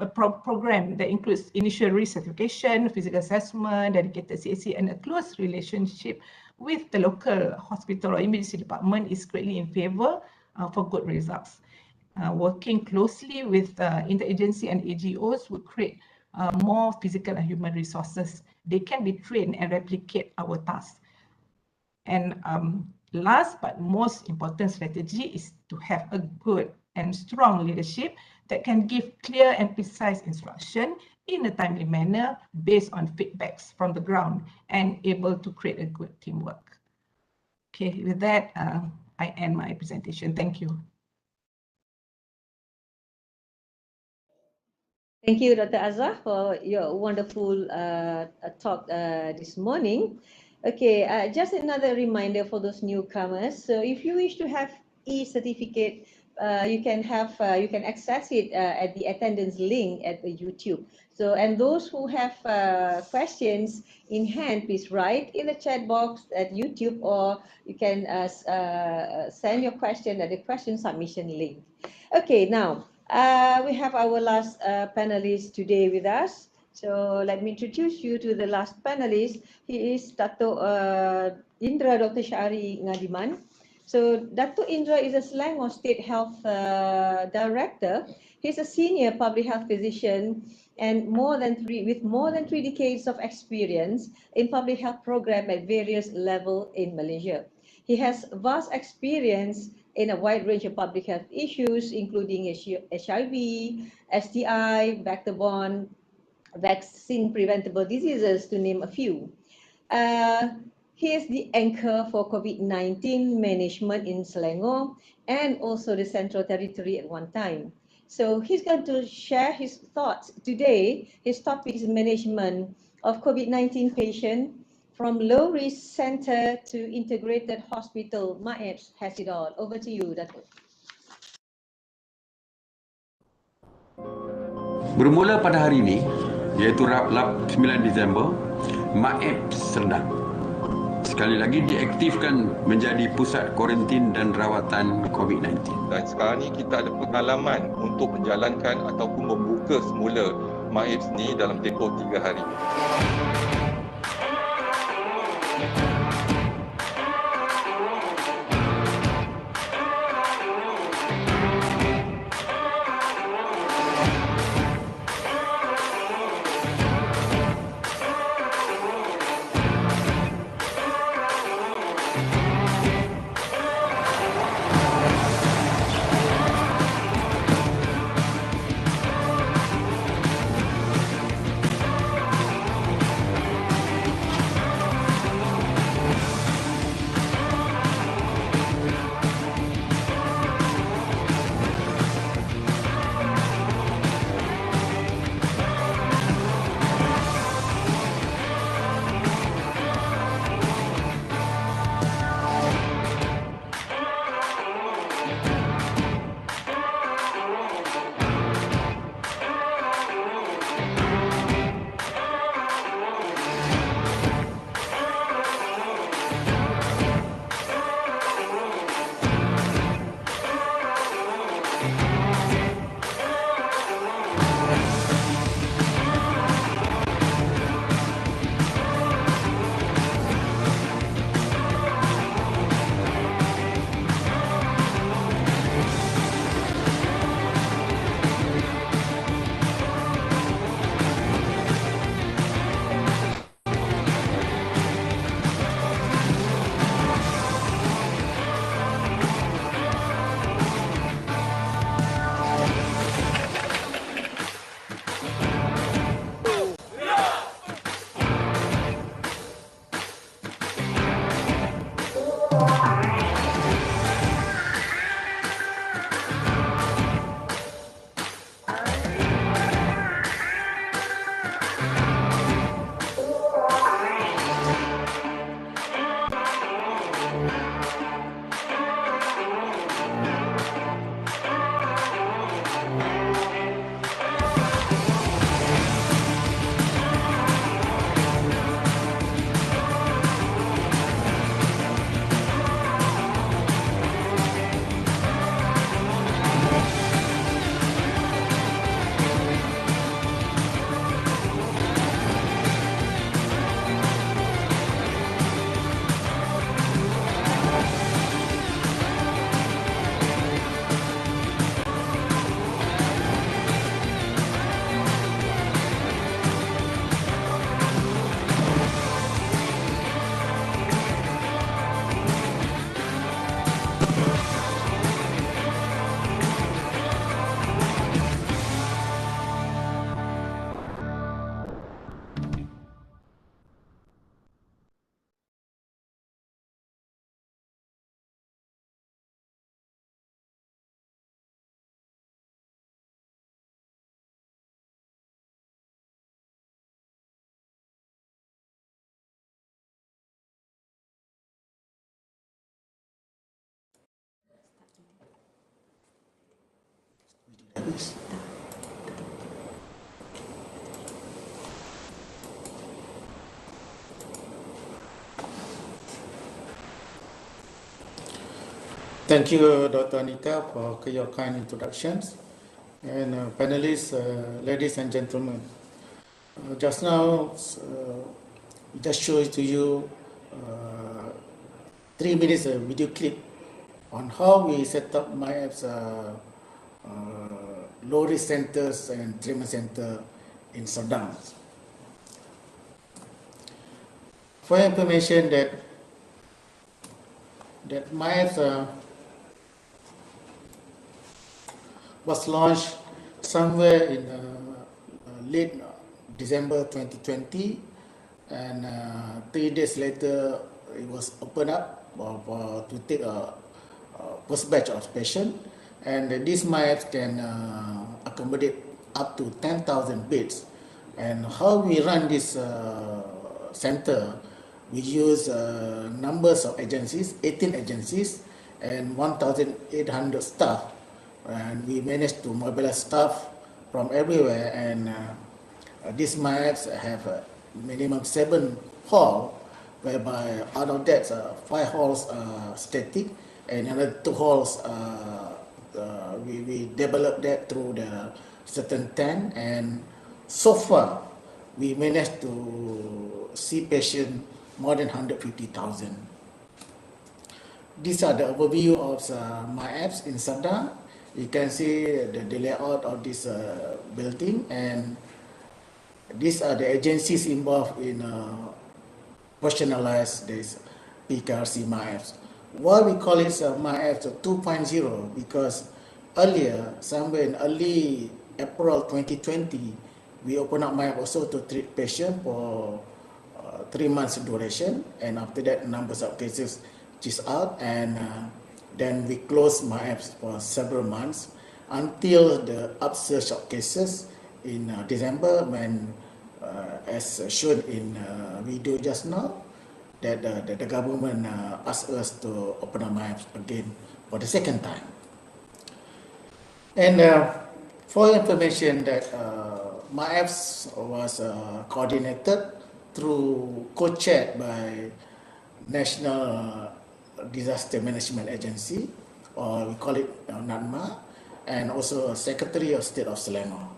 that includes initial risk certification, physical assessment, dedicated CAC, and a close relationship with the local hospital or emergency department is greatly in favor for good results. Working closely with interagency and AGOs would create more physical and human resources. They can be trained and replicate our tasks. And last but most important strategy is to have a good and strong leadership that can give clear and precise instruction in a timely manner based on feedbacks from the ground and able to create a good teamwork. Okay, with that, I end my presentation. Thank you. Thank you, Dr. Azah, for your wonderful talk this morning. Okay, just another reminder for those newcomers. So if you wish to have e-certificate, you can access it at the attendance link at the YouTube. So, and those who have questions in hand, please write in the chat box at YouTube, or you can send your question at the question submission link. Okay, now we have our last panelist today with us. So let me introduce you to the last panelist. He is Dato Indera Dr. Shaari Ngadiman. So Dato Indera is a Selangor State Health Director. He's a senior public health physician and with more than 3 decades of experience in public health program at various levels in Malaysia. He has vast experience in a wide range of public health issues, including HIV, STI, vector-borne, vaccine preventable diseases, to name a few. He is the anchor for COVID-19 management in Selangor and also the Central Territory at one time. So he's going to share his thoughts today. His topic is management of COVID-19 patient from low-risk center to integrated hospital. MAEPS has it all. Over to you, Dato. Bermula pada hari ini, iaitu 9 Disember, MAEPS Serdang sekali lagi diaktifkan menjadi pusat kuarantin dan rawatan COVID-19. Dan sekarang ni kita ada pengalaman untuk menjalankan ataupun membuka semula MAEPS ni dalam tempoh 3 hari. Thank you, Dr. Anita, for your kind introductions. And panelists, ladies and gentlemen, just now, just showed to you 3 minutes video clip on how we set up MyApp's low-risk centers and treatment center in Sudan. For your information, that MyApp was launched somewhere in late December 2020, and 3 days later it was opened up to take a first batch of patients, and these MyApps can accommodate up to 10,000 beds. And how we run this center, we use numbers of agencies, 18 agencies and 1,800 staff, and we managed to mobilize staff from everywhere. And these MyApps have a minimum 7 halls, whereby out of that 5 halls are static and another 2 halls we developed that through the certain tent, and so far we managed to see patients more than 150,000. These are the overview of MyApps in Sudan. You can see the layout of this building, and these are the agencies involved in personalized this PKRC MyApps. Why we call it MyApps 2.0? Because earlier, somewhere in early April 2020, we opened up MyApps also to treat patients for 3 months duration, and after that, numbers of cases is out, and then we closed MyApps for several months until the upsurge of cases in December, when, as shown in video just now, that the government asked us to open up MyApps again for the second time. And for your information, that MyApps was coordinated through co-chaired by National Disaster Management Agency, or we call it NADMA, and also Secretary of State of Selangor.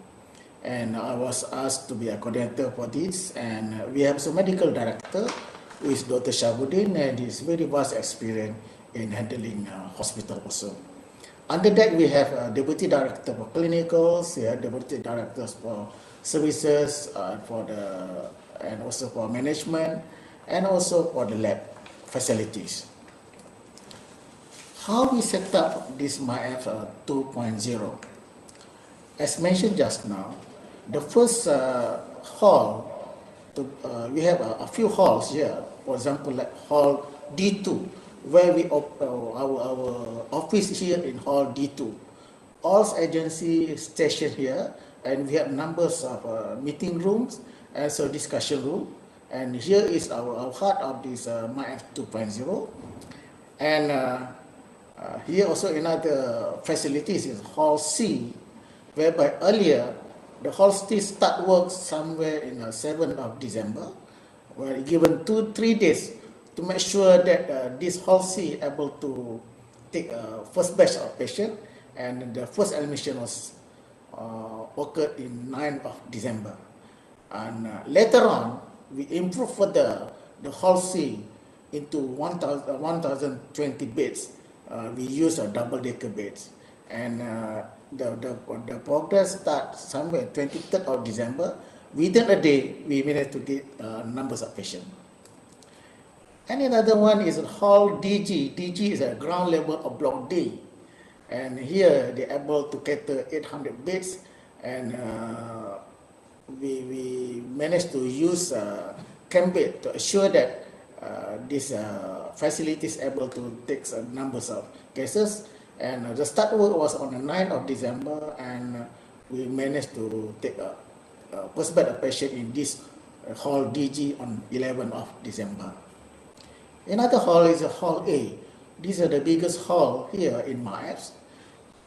And I was asked to be a coordinator for this, and we have a medical director, who is Dr. Shabuddin, and he's very vast experience in handling hospital also. Under that, we have a deputy director for clinicals, we have deputy directors for services, and also for management, and also for the lab facilities. How we set up this MyApps 2.0? As mentioned just now, the first hall, we have a few halls here. For example, like Hall D2, where we our office here in Hall D2. All agencies stationed here, and we have numbers of meeting rooms and so discussion room. And here is our heart of this MyApps 2.0. And here also another facilities is Hall C, whereby earlier the Hall C start work somewhere in 7th of December, where given 2-3 days to make sure that this Hall C able to take first batch of patient, and the first admission was occurred in 9th of December. And later on, we improved further the Hall C into 1,020 beds. We use double-decker beds, and the progress starts somewhere 23rd of December. Within a day, we managed to get numbers of patients. And another one is Hall DG. DG is a ground level of Block D, and here they're able to cater 800 beds, and we managed to use camp bed to assure that this facility is able to take some numbers of cases. And the start work was on the 9th of December, and we managed to take a first batch of patient in this Hall DG on 11th of December. Another hall is Hall A. These are the biggest hall here in MyApps.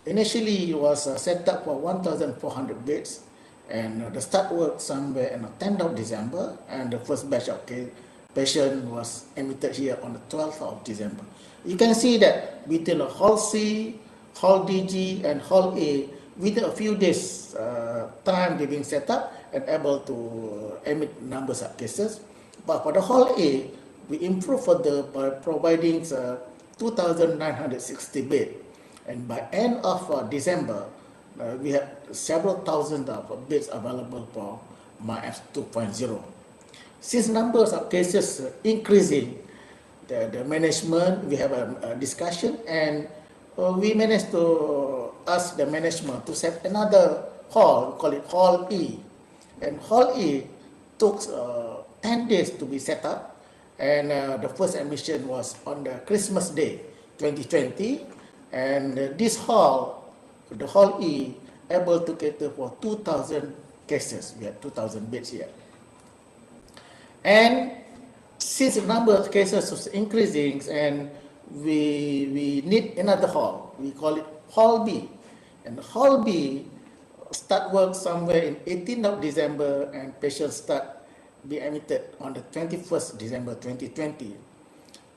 Initially, it was set up for 1,400 beds, and the start work somewhere on the 10th of December, and the first batch of patient was admitted here on the 12th of December. You can see that between Hall C, Hall DG, and Hall A, within a few days time they've been set up and able to admit numbers of cases. But for the Hall A, we improved further by providing 2,960 beds. And by end of December, we have several thousand of beds available for MAF 2.0. Since numbers of cases increasing, the management, we have a discussion, and we managed to ask the management to set another hall, we call it Hall E. And Hall E took 10 days to be set up, and the first admission was on the Christmas Day 2020, and this hall, the Hall E, able to cater for 2,000 cases. We had 2,000 beds here. And since the number of cases was increasing, and we need another hall, we call it Hall B. And Hall B start work somewhere in 18th of December, and patients start be admitted on the 21st December 2020.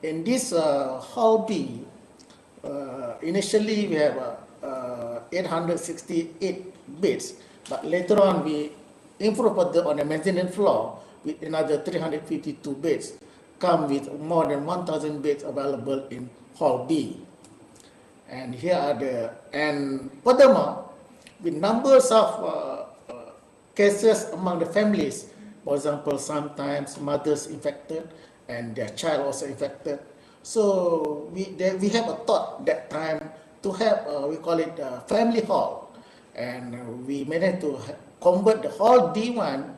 In this Hall B, initially we have 868 beds, but later on we improved further on the mezzanine floor with another 352 beds, come with more than 1,000 beds available in Hall B. And here are and furthermore, with numbers of cases among the families, for example, sometimes mothers infected and their child also infected. So we have a thought that time to have, we call it family hall. And we managed to convert the Hall D1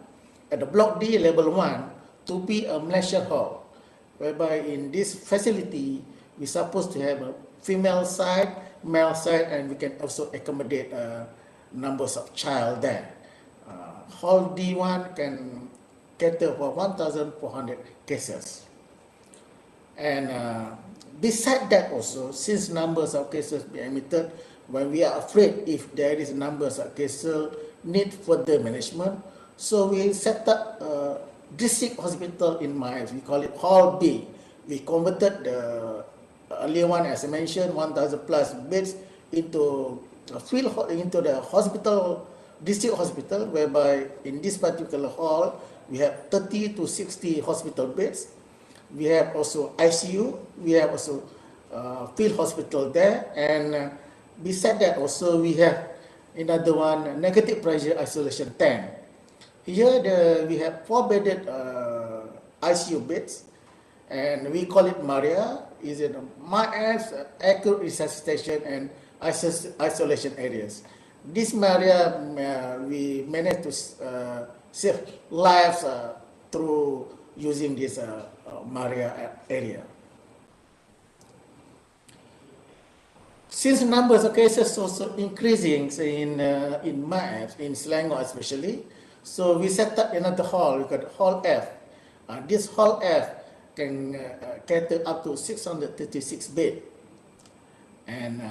at the Block D Level 1 to be a Malaysian hall, whereby in this facility, we're supposed to have a female side, male side, and we can also accommodate numbers of child there. Hall D1 can cater for 1,400 cases. And beside that also, since numbers of cases be admitted, when we are afraid if there is numbers of cases need further management, so we set up a district hospital in Miles. We call it Hall B. We converted the earlier one, as I mentioned, 1,000 plus beds into the hospital, district hospital, whereby in this particular hall we have 30 to 60 hospital beds. We have also ICU. We have also field hospital there, and beside that also we have another one, negative pressure isolation tent. Here we have 4-bedded ICU beds, and we call it MARIA. Is it MAS, acute resuscitation and isolation areas. This MARIA, we managed to save lives through using this MARIA area. Since numbers of cases also increasing in MAS, in Selangor especially, so we set up another hall, we call it Hall F. This Hall F can cater up to 636 beds. And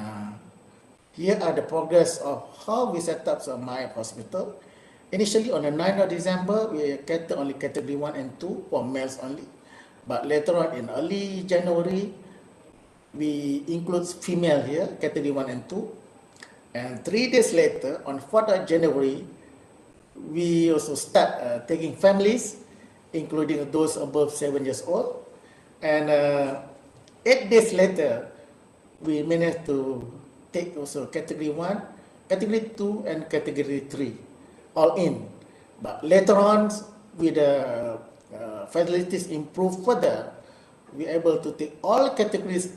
here are the progress of how we set up the MAS hospital. Initially on the 9th of December, we cater only category 1 and 2 for males only. But later on in early January, we include female here, category 1 and 2. And 3 days later, on 4th of January, we also start taking families, including those above 7 years old. And 8 days later, we managed to take also category 1, category 2, and category 3, all in. But later on, with the facilities improved further, we are able to take all categories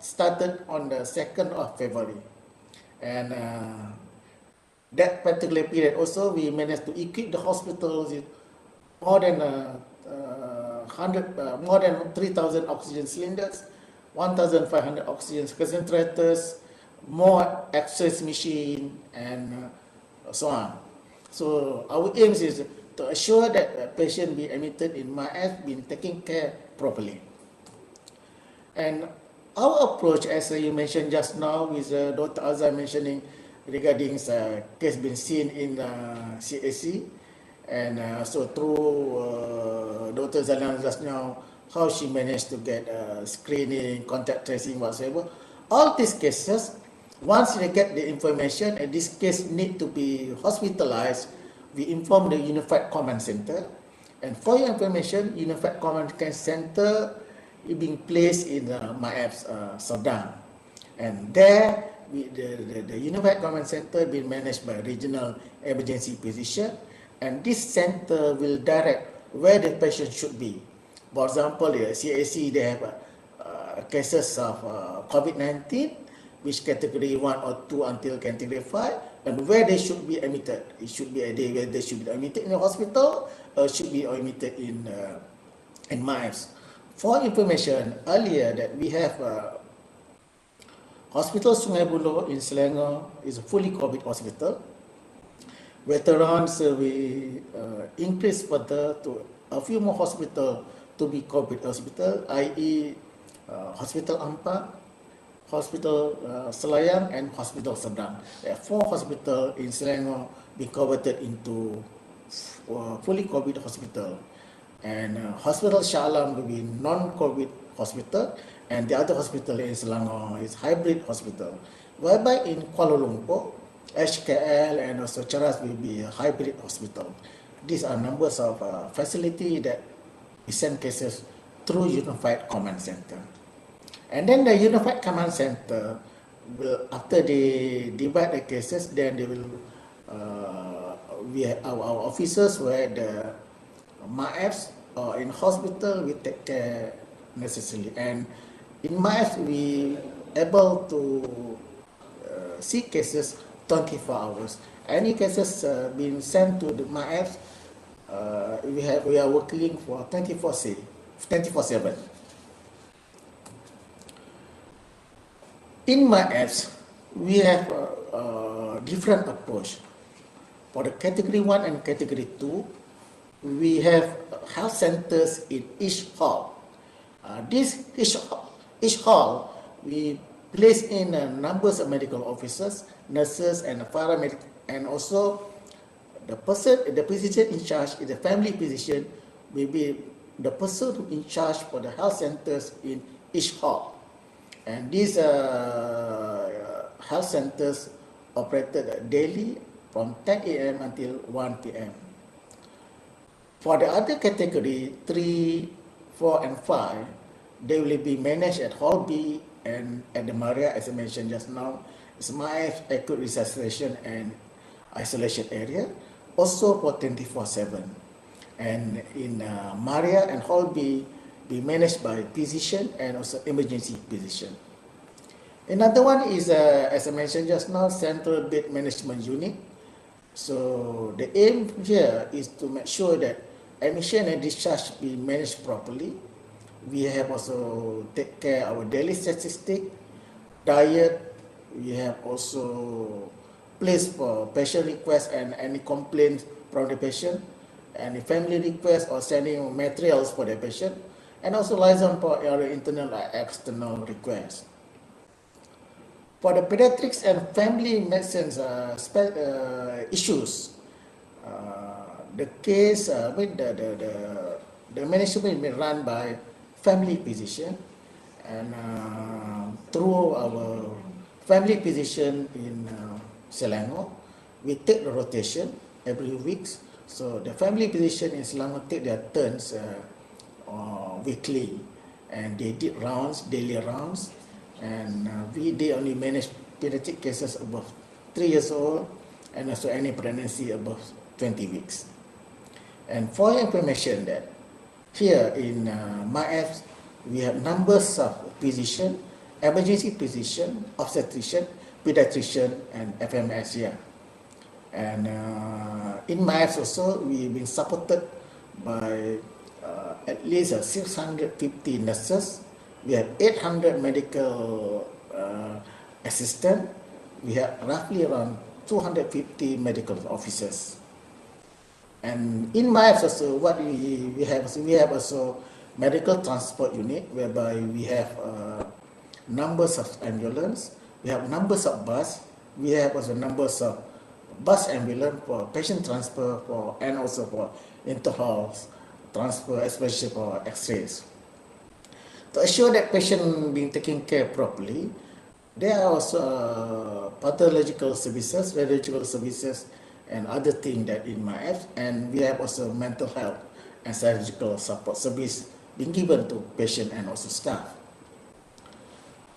started on the 2nd of February. And that particular period also, we managed to equip the hospitals with more than more than 3,000 oxygen cylinders, 1,500 oxygen concentrators, more access machine, and so on. So our aim is to assure that a patient be admitted in MAS being taken care properly. And our approach, as you mentioned just now, with Dr. Azah mentioning regarding case being seen in CAC, And so through Dr. Salina just now, how she managed to get screening, contact tracing, whatsoever. All these cases, once they get the information and this case need to be hospitalized, we inform the Unified Command Center. And for your information, Unified Command Center is being placed in MAEPS Serdang. And there, the Unified Command Center being managed by regional emergency physician. And this center will direct where the patient should be. For example, the CAC, they have cases of COVID-19, which category 1 or 2 until category 5, and where they should be admitted. It should be a day where they should be admitted in the hospital, or should be admitted in MAEPS. For information, earlier that we have Hospital Sungai Buloh in Selangor is a fully COVID hospital. Veterans, we increase further to a few more hospitals to be COVID hospital, i.e. Hospital Ampang, Hospital Selayang, and Hospital Serdang. There are 4 hospitals in Selangor be converted into fully COVID hospital. And Hospital Shah Alam will be non-COVID hospital, and the other hospital in Selangor is hybrid hospital, whereby in Kuala Lumpur, HKL and also Cheras will be a hybrid hospital. These are numbers of facility that we send cases through Unified Command Center. And then the Unified Command Center will, after they divide the cases, then they will, we have our officers where the MAEPS or in hospital we take care necessarily. And in MAEPS we able to see cases 24 hours. Any cases being sent to the MAEPS, we are working for 24/7. In MAEPS, we have a different approach. For the category 1 and category 2, we have health centers in each hall. Each hall, we place in numbers of medical officers, nurses, and paramedics, and also the physician in charge is the family physician, will be the person who in charge for the health centers in each hall. And these health centers operated daily from 10 a.m. until 1 p.m. For the other category, 3, 4, and 5, they will be managed at Hall B and at the Maria, as I mentioned just now, is MAEPS acute resuscitation and isolation area, also for 24/7. And in Maria and Hall B, be managed by physician and also emergency physician. Another one is, as I mentioned just now, Central Bed Management Unit. So the aim here is to make sure that admission and discharge be managed properly. We have also take care of our daily statistic, diet. We have also placed for patient requests and any complaints from the patient, any family requests or sending materials for the patient, and also liaison for our internal and external requests. For the pediatrics and family medicine issues, the case with the management is run by family physician, and through our family physician in Selangor, we take the rotation every week. So the family physician in Selangor take their turns weekly, and they did rounds, daily rounds, and they only manage pediatric cases above 3 years old, and also any pregnancy above 20 weeks. And for your information that here in MAEPS, we have numbers of physician, emergency physician, obstetrician, pediatrician, and FMS here. And in MAEPS also, we've been supported by at least 650 nurses. We have 800 medical assistants. We have roughly around 250 medical officers. And in MAEPS also, what we have also medical transport unit, whereby we have numbers of ambulance, we have numbers of bus, we have also numbers of bus ambulance for patient transfer and also for inter-house transfer, especially for X-rays. To assure that patient being taken care properly, there are also pathological services, radiological services, and other things that in MAF, and we have also mental health and psychological support service being given to patient and also staff.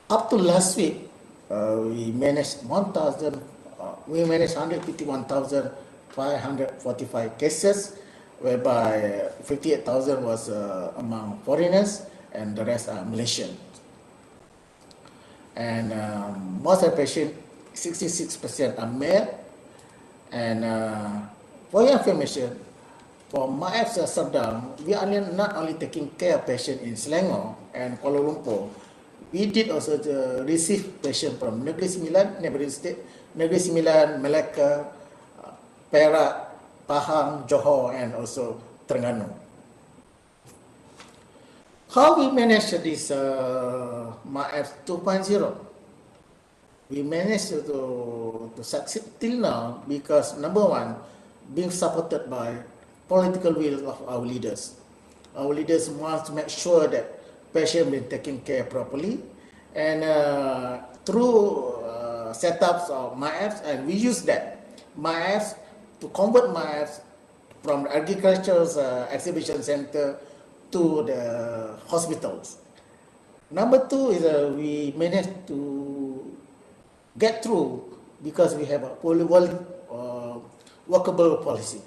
Up to last week, we managed 151,545 cases, whereby 58,000 was among foreigners and the rest are Malaysian. And most of the patients, 66% are male. And for your information, for MAF Serdang, we are not only taking care of patients in Selangor and Kuala Lumpur, we did also receive patients from Negeri Sembilan, Negeri Sembilan, Melaka, Perak, Pahang, Johor, and also Terengganu. How we manage this MAF 2.0? We managed to succeed till now because number one, being supported by political will of our leaders. Our leaders want to make sure that patients being taken care properly, and through setups of MAFs, and we use that MAFs to convert MAFs from agricultural exhibition center to the hospitals. Number two is we managed to get through because we have a workable policy.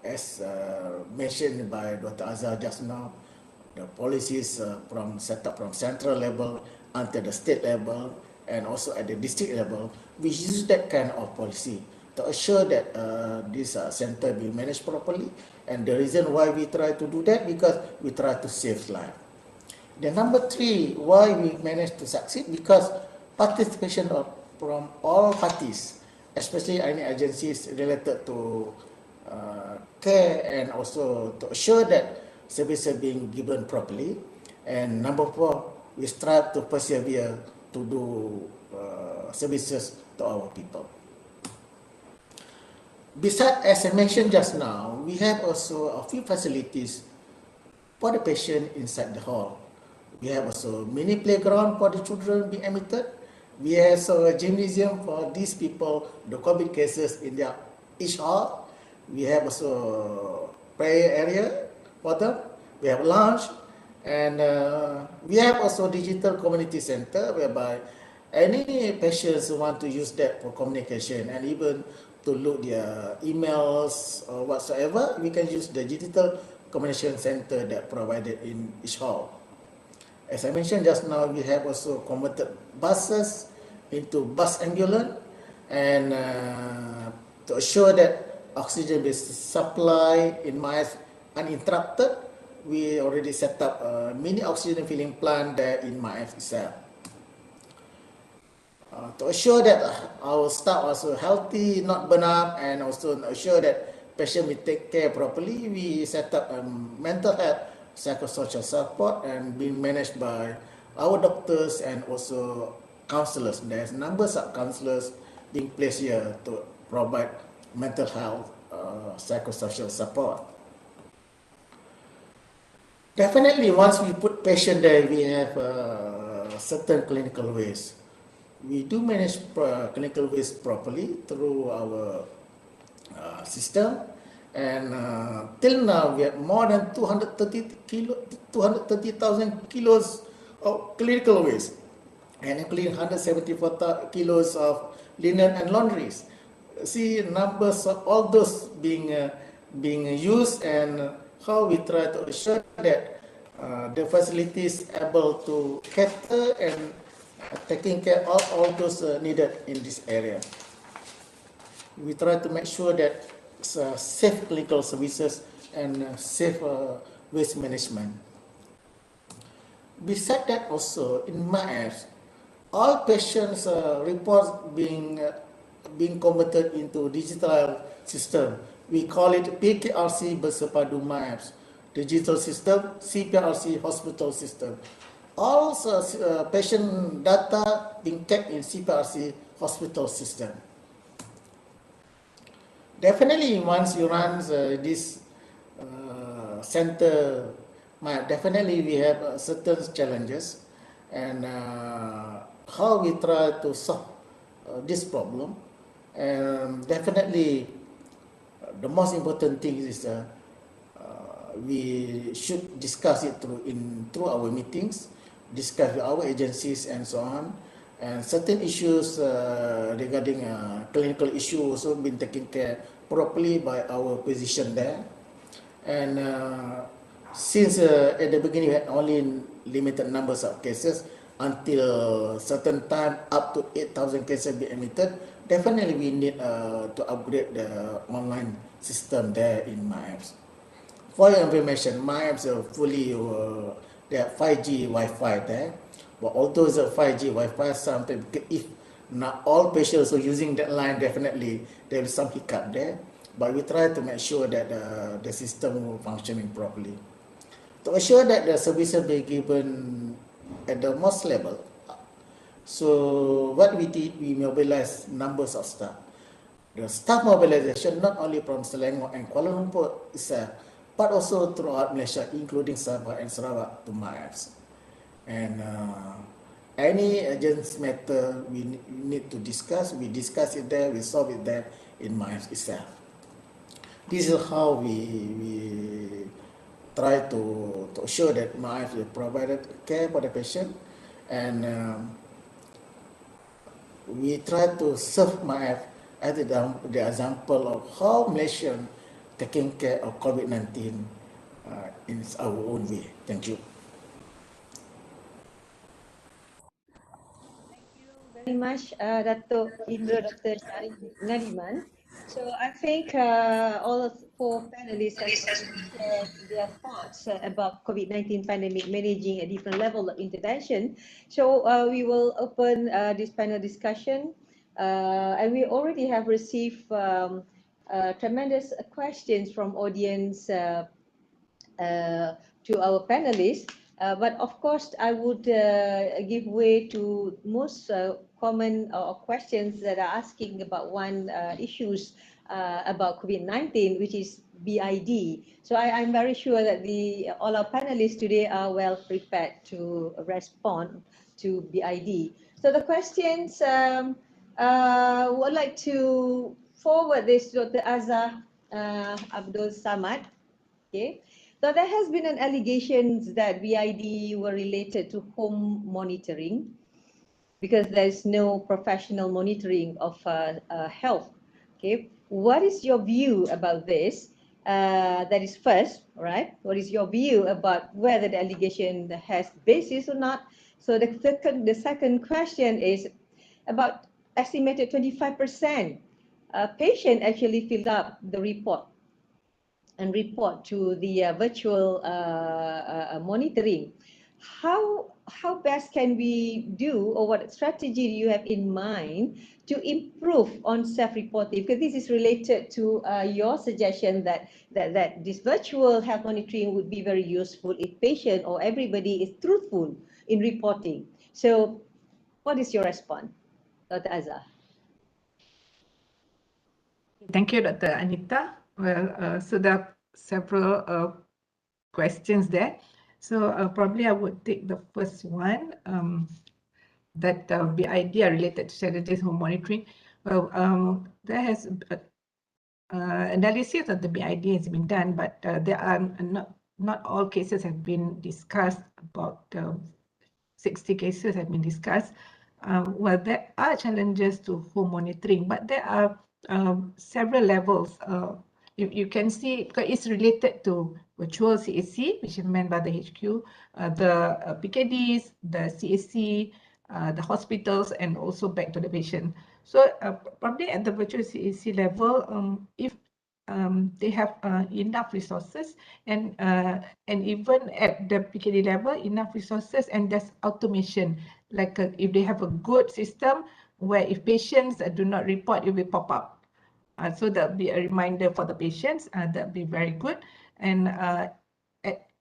As mentioned by Dr. Azah just now, the policies set up from central level until the state level and also at the district level, we use that kind of policy to assure that this center be managed properly. And the reason why we try to do that, because we try to save life. The number three, why we managed to succeed, because participation from all parties, especially any agencies related to care and also to assure that services are being given properly. And number four, we strive to persevere to do services to our people. Besides, as I mentioned just now, we have also a few facilities for the patient inside the hall. We have also mini playground for the children being admitted. We have also a gymnasium for these people, the COVID cases in their each hall. We have also prayer area for them. We have lounge, and we have also digital community center whereby any patients who want to use that for communication and even to look their emails or whatsoever, we can use the digital communication center that provided in each hall. As I mentioned just now, we have also converted buses into bus ambulance, and to assure that oxygen-based supply in MAF uninterrupted, we already set up a mini oxygen filling plant there in MAF itself. To assure that our staff are also healthy, not burn out, and also assure that patients will take care properly, we set up mental health psychosocial support and being managed by our doctors and also counselors. There's numbers of counselors being placed here to provide mental health psychosocial support. Definitely, once we put patient there, we have certain clinical waste. We do manage clinical waste properly through our system, and till now we have more than 230,000 kilos of clinical waste, and including 174 kilos of linen and laundries. See numbers of all those being used, and how we try to assure that the facility is able to cater and taking care of all those needed in this area. We try to make sure that safe clinical services and safe waste management. Besides that, also in MAF, all patients' reports being converted into digital system. We call it PKRC bersepadu MAF, digital system, CPRC hospital system. All patient data being kept in CPRC hospital system. Definitely, once you run this center, definitely we have certain challenges, and how we try to solve this problem. And definitely, the most important thing is we should discuss it through our meetings, discuss with our agencies and so on. And certain issues regarding clinical issue also been taken care properly by our physician there. And since at the beginning we had only limited numbers of cases, until certain time up to 8,000 cases be admitted, definitely we need to upgrade the online system there in MyApps. For your information, MyApps are fully, they have 5G Wi-Fi there. But although it's a 5G Wi-Fi, sometimes if not all patients are using that line, definitely there is some hiccup there. But we try to make sure that the system will functioning properly. To assure that the services be given at the most level, so what we did, we mobilized numbers of staff. The staff mobilization not only from Selangor and Kuala Lumpur itself, but also throughout Malaysia, including Sabah and Sarawak to MyApps. And any urgent matter we need to discuss, we discuss it there, we solve it there in MyApps itself. This is how we try to assure that MyApps will provide care for the patient, and we try to serve MyApps as the example of how Malaysian taking care of COVID-19 in our own way. Thank you. Very much, Dato Indra, Dr. Shaari Ngadiman. So I think all of four panelists has already shared their thoughts about COVID-19 pandemic, managing a different level of intervention. So we will open this panel discussion, and we already have received tremendous questions from audience to our panelists. But of course, I would give way to most common questions that are asking about one issues about COVID-19, which is BID. So I'm very sure that all our panelists today are well prepared to respond to BID. So the questions, would like to forward this to Dr. Azah Abdul Samad. Okay. So there has been an allegations that BID were related to home monitoring because there's no professional monitoring of health. Okay, what is your view about this? That is first, right? What is your view about whether the allegation has basis or not? So the second question is about estimated 25% patient actually filled up the report and report to the virtual monitoring. How best can we do, or what strategy do you have in mind to improve on self-reporting? Because this is related to your suggestion that this virtual health monitoring would be very useful if patient or everybody is truthful in reporting. So what is your response, Dr. Azah? Thank you, Dr. Anita. Well, so there are several questions there. So probably I would take the first one, that the idea related to strategies home monitoring. Well, there has analysis of the BID has been done, but there are not all cases have been discussed. About 60 cases have been discussed. Well, there are challenges to home monitoring, but there are several levels. You can see, because it's related to virtual CAC, which is meant by the HQ, the PKDs, the CAC, the hospitals, and also back to the patient. So probably at the virtual CAC level, if they have enough resources, and even at the PKD level, enough resources, and there's automation. Like if they have a good system where if patients do not report, it will pop up. So that'll be a reminder for the patients. That'll be very good. And that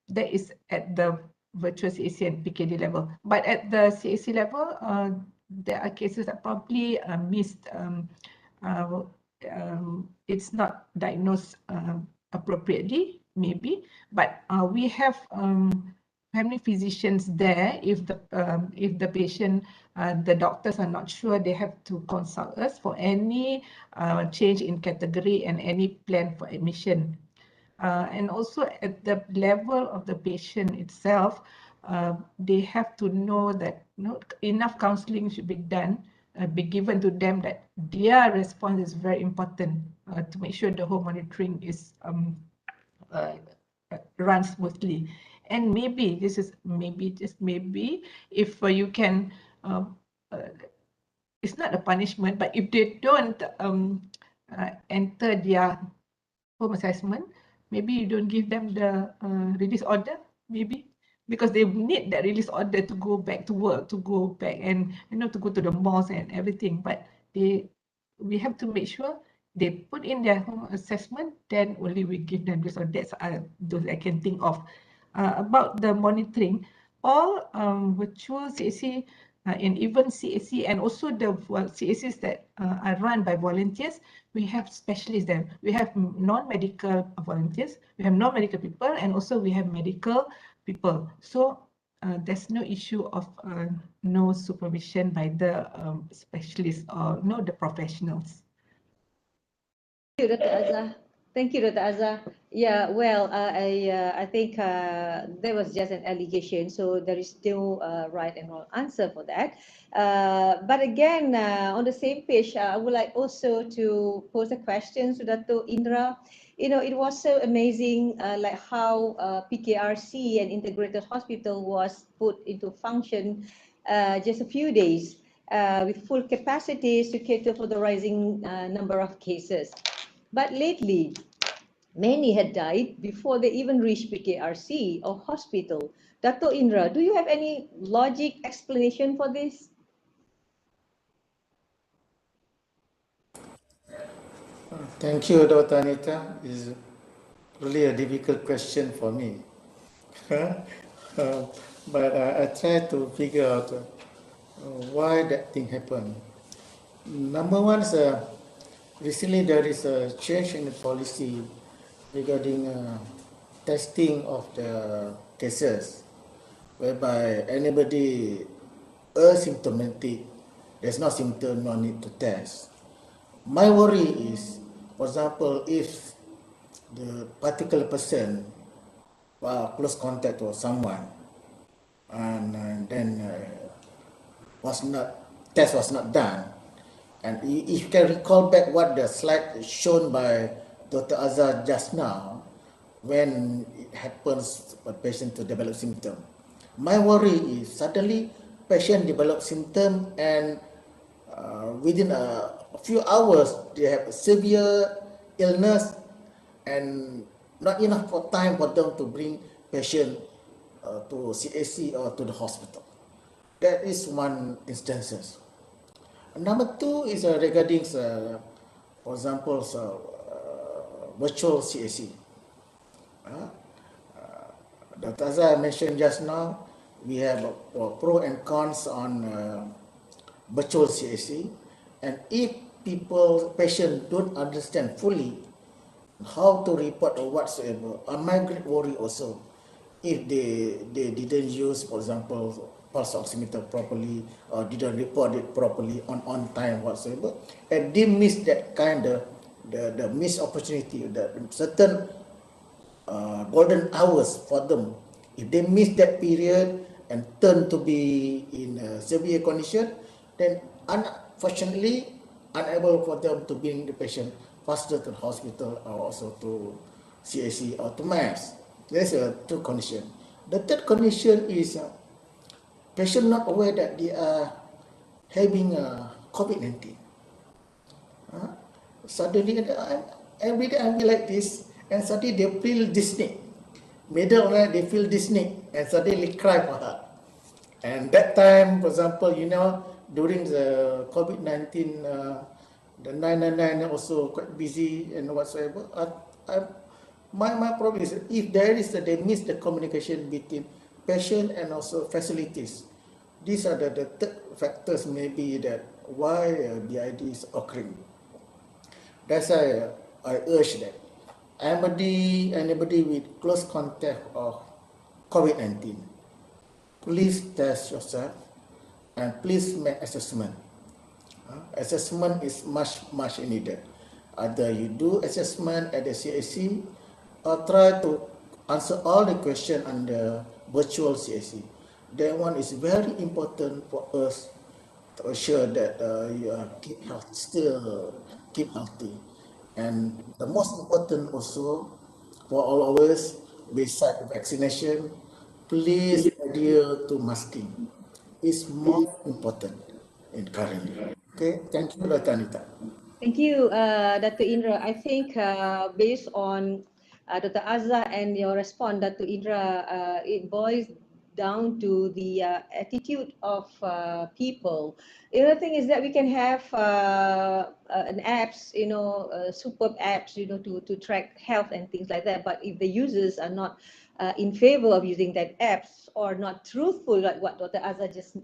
is at the virtual CAC and PKD level. But at the CAC level, there are cases that probably missed it's not diagnosed appropriately, maybe, but we have family physicians there. If the patient, the doctors are not sure, they have to consult us for any change in category and any plan for admission. And also at the level of the patient itself, they have to know that enough counseling should be done, be given to them, that their response is very important to make sure the home monitoring is runs smoothly. And maybe just maybe, if you can, it's not a punishment, but if they don't enter their home assessment, maybe you don't give them the release order, maybe, because they need that release order to go back to work, to go back and to go to the malls and everything. But we have to make sure they put in their home assessment, then only we give them this. Or that's those I can think of. About the monitoring, all virtual CAC and even CAC, and also the CACs that are run by volunteers, we have specialists there. We have non-medical volunteers, we have non-medical people, and also we have medical people. So there's no issue of no supervision by the specialists or the professionals. Thank you, Dr. Azah. Thank you, Dr. Azah. Yeah, well, I think there was just an allegation, so there is no right and wrong answer for that. But again, on the same page, I would like also to pose a question to Dato Indera. It was so amazing, like how PKRC and integrated hospital was put into function just a few days with full capacities to cater for the rising number of cases. But lately, many had died before they even reached PKRC or hospital. Dato Indera, do you have any logic explanation for this? Thank you, Dr. Anita. It's really a difficult question for me. But I try to figure out why that thing happened. Number one is recently there is a change in the policy regarding testing of the cases, whereby anybody asymptomatic, there's no symptom, no need to test. My worry is, for example, if the particular person close contact with someone and then test was not done, and if you can recall back what the slide shown by Dr. Azah just now, when it happens for patient to develop symptom, my worry is suddenly patient develop symptom and within a few hours they have severe illness and not enough time for them to bring patient to CAC or to the hospital. That is one instance. Number two is regarding, for example, virtual CAC. Dr. Azah mentioned just now, we have pro and cons on virtual CAC, and if patient don't understand fully how to report or whatsoever, my great worry also, if they didn't use, for example, pulse oximeter properly or didn't report it properly on time whatsoever, and they miss that kind of the missed opportunity, the certain golden hours for them. If they miss that period and turn to be in a severe condition, then unfortunately unable for them to bring the patient faster to the hospital or also to CAC or to MAS. There's two conditions. The third condition is patient not aware that they are having COVID-19. Suddenly, every day I be like this, and suddenly they feel dyspneic. Middle of the night they feel dyspneic and suddenly cry for help. And that time, for example, during the COVID-19, the 999 also quite busy and whatsoever. My problem is if there is they miss the communication between patient and also facilities. These are the third factors maybe that why BID is occurring. That's why I urge that anybody with close contact of COVID-19, please test yourself and please make assessment. Assessment is much needed. Either you do assessment at the CAC or try to answer all the questions under virtual CAC. That one is very important for us to assure that you are still keep healthy. And the most important also for all of us, besides vaccination, please adhere to masking. It's more important in currently. Okay, thank you, Dr. Anita. Thank you, Dr. Indra. I think based on Dr. Azah and your response, Dr. Indra, it boils down to the attitude of people. The other thing is that we can have an apps, superb apps, to track health and things like that. But if the users are not in favor of using that apps or not truthful, like what Dr. Azah just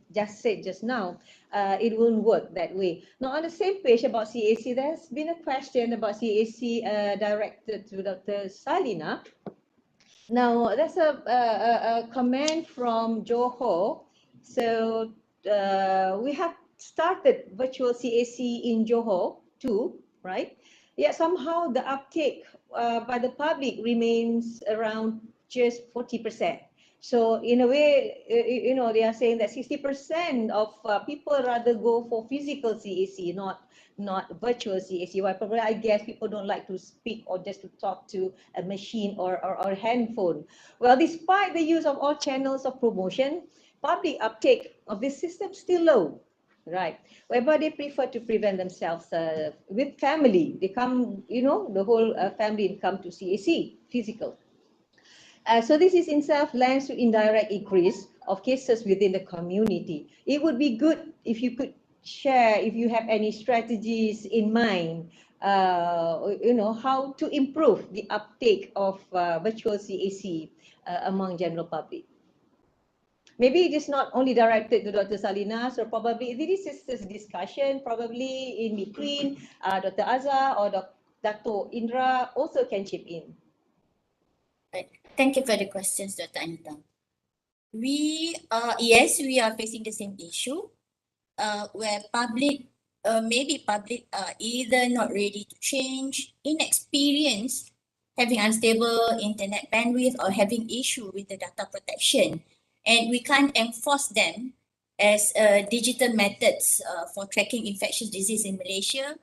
said just now, it won't work that way. Now, on the same page about CAC, there's been a question about CAC directed to Dr. Salina. Now, that's a comment from Johor. So we have started virtual CAC in Johor too, right? Yet somehow the uptake by the public remains around just 40%. So in a way, they are saying that 60% of people rather go for physical CAC, not virtual CAC. Why? Probably, I guess people don't like to speak or just to talk to a machine or handphone. Well, despite the use of all channels of promotion, public uptake of this system is still low, right? Whereby they prefer to prevent themselves with family. They come, the whole family come to CAC, physical. So this is itself lends to indirect increase of cases within the community. It would be good if you could share, if you have any strategies in mind, how to improve the uptake of virtual CAC among general public. Maybe it is not only directed to Dr. Salina, so probably this is a discussion, probably in between Dr. Azah or Dato Indra also can chip in. Right. Thank you for the questions, Dr. Anita. We are facing the same issue where maybe public are either not ready to change, inexperienced, having unstable internet bandwidth, or having issue with the data protection. And we can't enforce them as digital methods for tracking infectious disease in Malaysia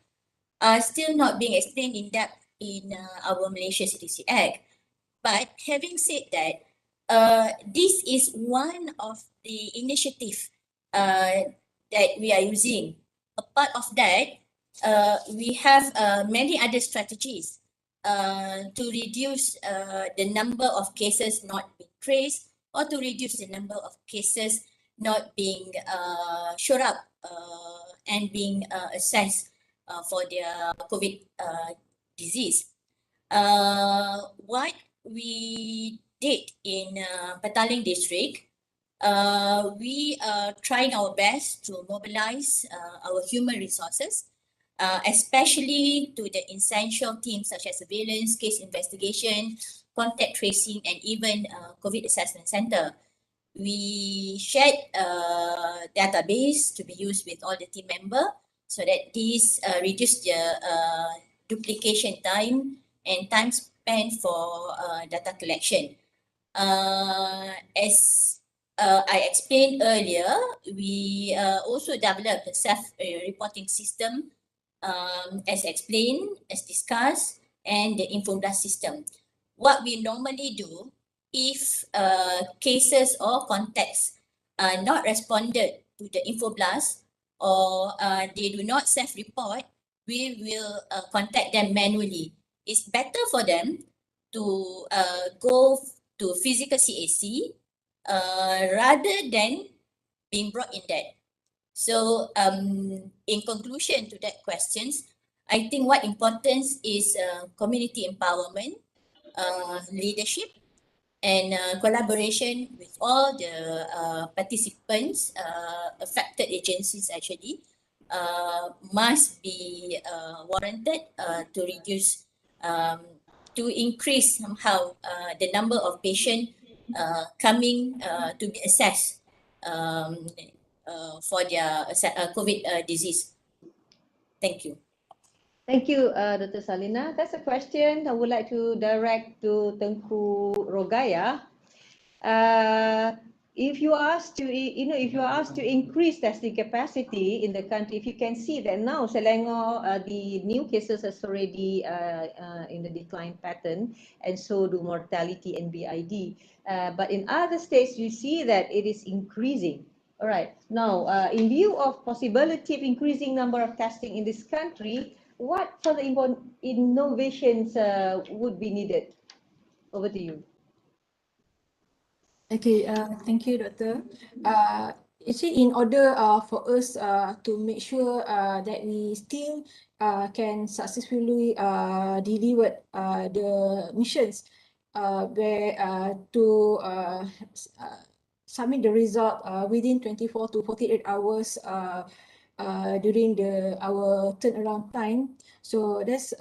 are still not being explained in depth in our Malaysia CDC Act. But having said that, this is one of the initiatives that we are using. Apart of that, we have many other strategies to reduce the number of cases not being traced or to reduce the number of cases not being showed up and being assessed for their COVID disease. What we did in Petaling district, we are trying our best to mobilize our human resources, especially to the essential teams such as surveillance, case investigation, contact tracing, and even COVID assessment center. We shared a database to be used with all the team members so that this reduce the duplication time and time spent for data collection. As I explained earlier, we also developed a self-reporting system as explained, as discussed, and the InfoBlast system. What we normally do, if cases or contacts are not responded to the InfoBlast or they do not self-report, we will contact them manually. It's better for them to go to physical CAC rather than being brought in that. So in conclusion to that questions, I think what importance is community empowerment, leadership, and collaboration with all the participants, affected agencies actually, must be warranted to reduce, to increase somehow the number of patients coming to be assessed for their COVID disease. Thank you. Thank you, Dr. Salina. That's a question I would like to direct to Tengku Rogayah. If you are asked to increase testing capacity in the country, if you can see that now Selangor, the new cases is already in the decline pattern, and so do mortality and BID. But in other states, you see that it is increasing. All right. Now, in view of possibility of increasing number of testing in this country, what further innovations would be needed? Over to you. Okay, thank you, Doctor. Actually, in order for us to make sure that we still can successfully deliver the missions where to submit the result within 24 to 48 hours during our turnaround time. So that's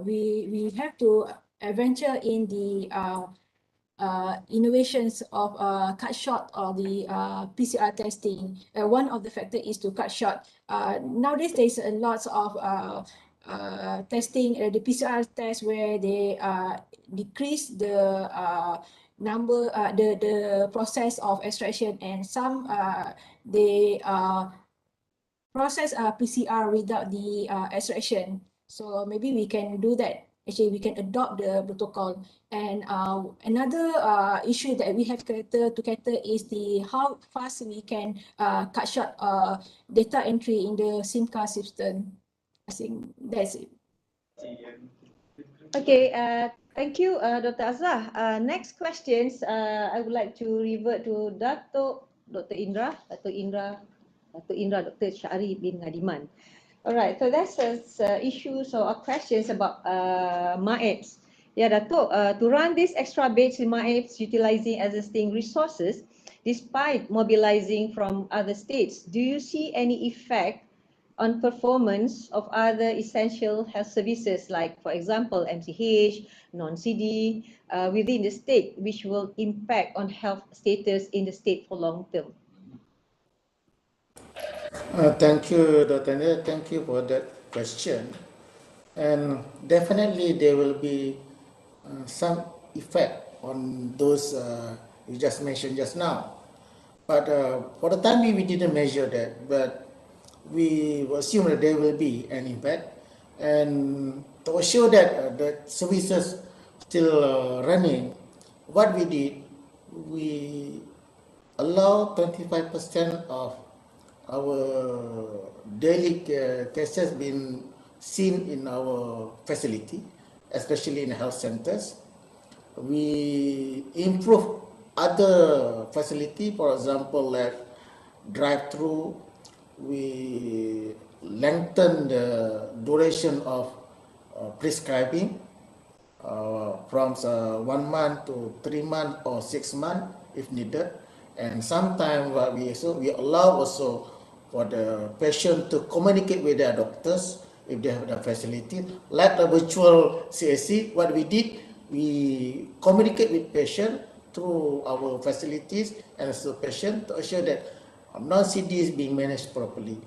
we have to venture in the innovations of cut short of the PCR testing. One of the factors is to cut short. Nowadays, there's a lot of testing, the PCR test where they decrease the number, the process of extraction, and some they process PCR without the extraction. So maybe we can do that. Actually, we can adopt the protocol. And another issue that we have to cater is the how fast we can cut short data entry in the SIMCA system. I think that's it. Okay, thank you, Dr. Azah. Next questions, I would like to revert to Dato, Dr. Indera, Dr. Shaari bin Ngadiman. All right, so that's issues or questions about MAEPS. Yeah, Dato, to run these extra beds in MAEPS utilizing existing resources, despite mobilizing from other states, do you see any effect on performance of other essential health services like, for example, MCH, non-CD within the state, which will impact on health status in the state for long term? Thank you, Dr. Indera. Thank you for that question. And definitely there will be some effect on those you just mentioned just now. But for the time being, we didn't measure that, but we assume that there will be an impact. And to assure that the services still running, what we did, we allow 25% of our daily cases being seen in our facility, especially in health centers. We improve other facility, for example, like drive-through. We lengthen the duration of prescribing from 1 month to 3 months or 6 months if needed. And sometimes we allow also for the patient to communicate with their doctors if they have the facility. Like the virtual CAC, what we did, we communicate with patient through our facilities and also patient to assure that non-CD is being managed properly.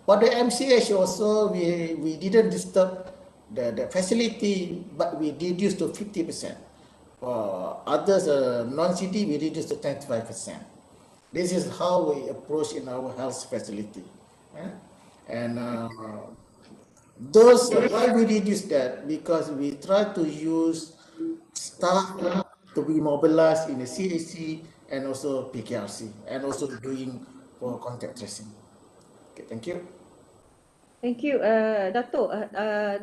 For the MCH also, we didn't disturb the facility, but we reduced to 50%. For others, non-CD, we reduced to 25%. This is how we approach in our health facility. And why we reduce that? Because we try to use staff to be mobilized in the CAC and also PKRC, and also doing for contact tracing. Okay, thank you. Thank you, Dato.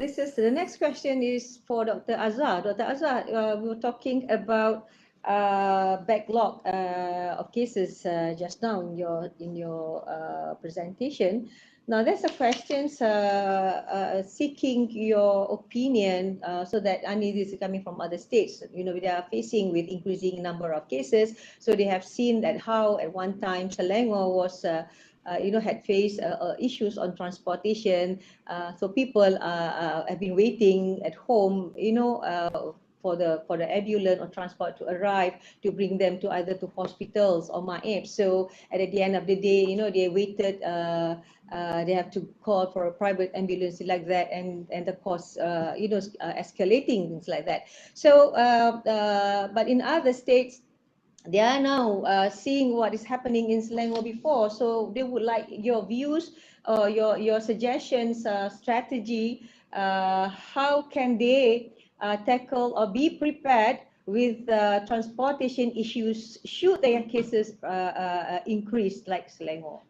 This is the next question is for Dr. Azah. Dr. Azah, we were talking about backlog of cases just now in your presentation. Now, there's a question seeking your opinion, so that this is coming from other states. They are facing with increasing number of cases. So they have seen that how at one time Selangor was, had faced issues on transportation. So people have been waiting at home, for the ambulance or transport to arrive to bring them to either to hospitals or MAEP. So at the end of the day, they waited. They have to call for a private ambulance like that, and the cost, escalating, things like that. So, but in other states, they are now seeing what is happening in Selangor before. So they would like your views or your suggestions, strategy. How can they tackle or be prepared with transportation issues should their cases increase like Selangor?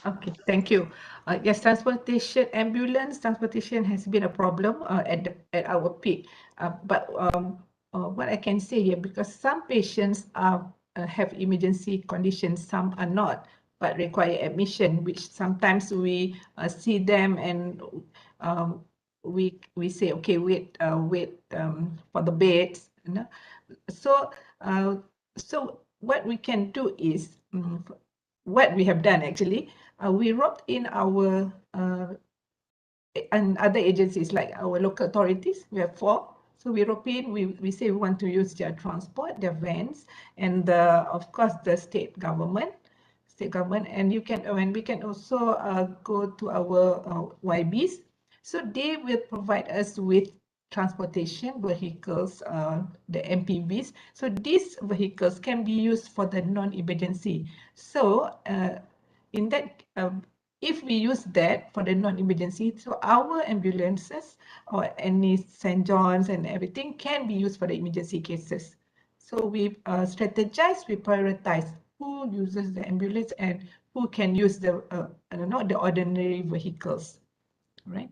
Okay, thank you. Yes, ambulance transportation has been a problem at our peak. But what I can say here, because some patients have emergency conditions, some are not, but require admission, which sometimes we see them and we say, okay, wait for the beds. So what we can do is, what we have done actually, we roped in our and other agencies like our local authorities. We have 4. So we rope in, we say we want to use their transport, their vans, and of course the state government, and we can also go to our YBs. So they will provide us with transportation vehicles, the MPVs. So these vehicles can be used for the non-emergency. So in that, if we use that for the non-emergency, so our ambulances or any St. John's and everything can be used for the emergency cases. So we strategize, we prioritize who uses the ambulance and who can use the the ordinary vehicles, right?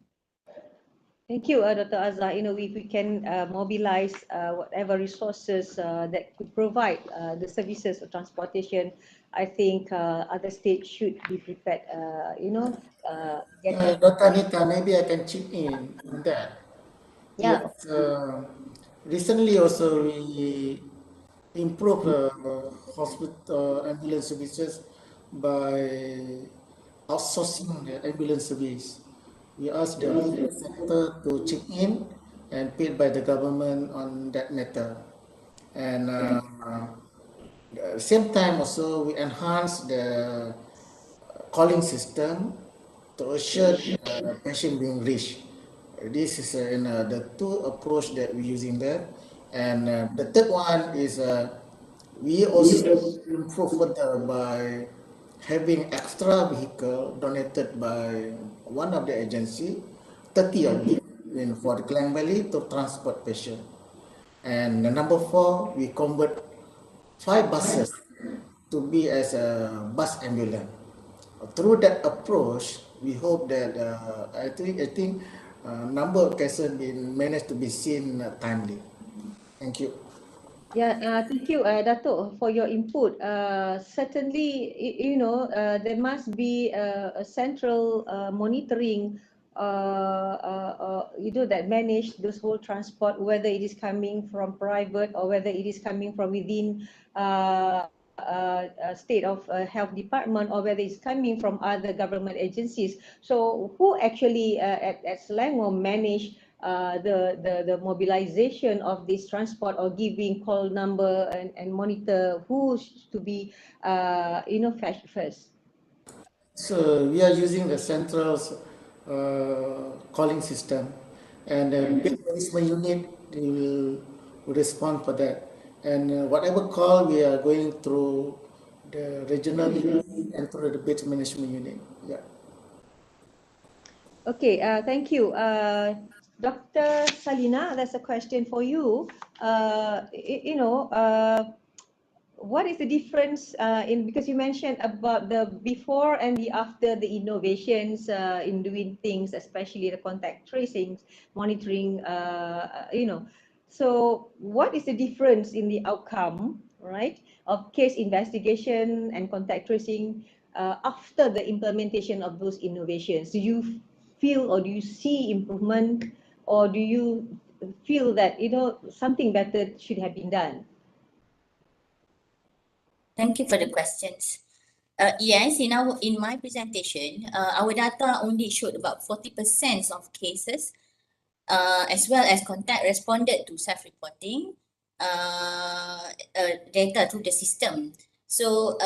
Thank you, Dr. Azah. If we can mobilize whatever resources that could provide the services of transportation, I think other states should be prepared. Dr. Anita, maybe I can chip in that. Yeah. Yes, recently also we improve hospital ambulance services by outsourcing the ambulance service. We ask the private sector to chip in and paid by the government on that matter. And at the same time also we enhance the calling system to assure patient being reached. This is the 2 approach that we're using there. And the third one is we also improve further by having extra vehicle donated by one of the agency, 30 of them for the Klang Valley to transport patient. And the number 4, we convert 5 buses to be as a bus ambulance. Through that approach, we hope that I think number of cases been managed to be seen timely. Thank you. Yeah, thank you, Dato, for your input. Certainly, there must be a central monitoring, that manage this whole transport, whether it is coming from private or whether it is coming from within state of health department, or whether it's coming from other government agencies. So who actually at Selangor manage the mobilization of this transport, or giving call number and monitor who's to be fetched first? So we are using the central calling system, and the base management unit they will respond for that. And whatever call we are going through the regional unit and through the base management unit. Yeah. Okay, thank you. Dr. Salina, that's a question for you. What is the difference because you mentioned about the before and the after the innovations in doing things, especially the contact tracing, monitoring, So what is the difference in the outcome, right, of case investigation and contact tracing after the implementation of those innovations? Do you feel or do you see improvement, or do you feel that, something better should have been done? Thank you for the questions. Yes, in my presentation, our data only showed about 40% of cases, as well as contact responded to self-reporting data through the system. So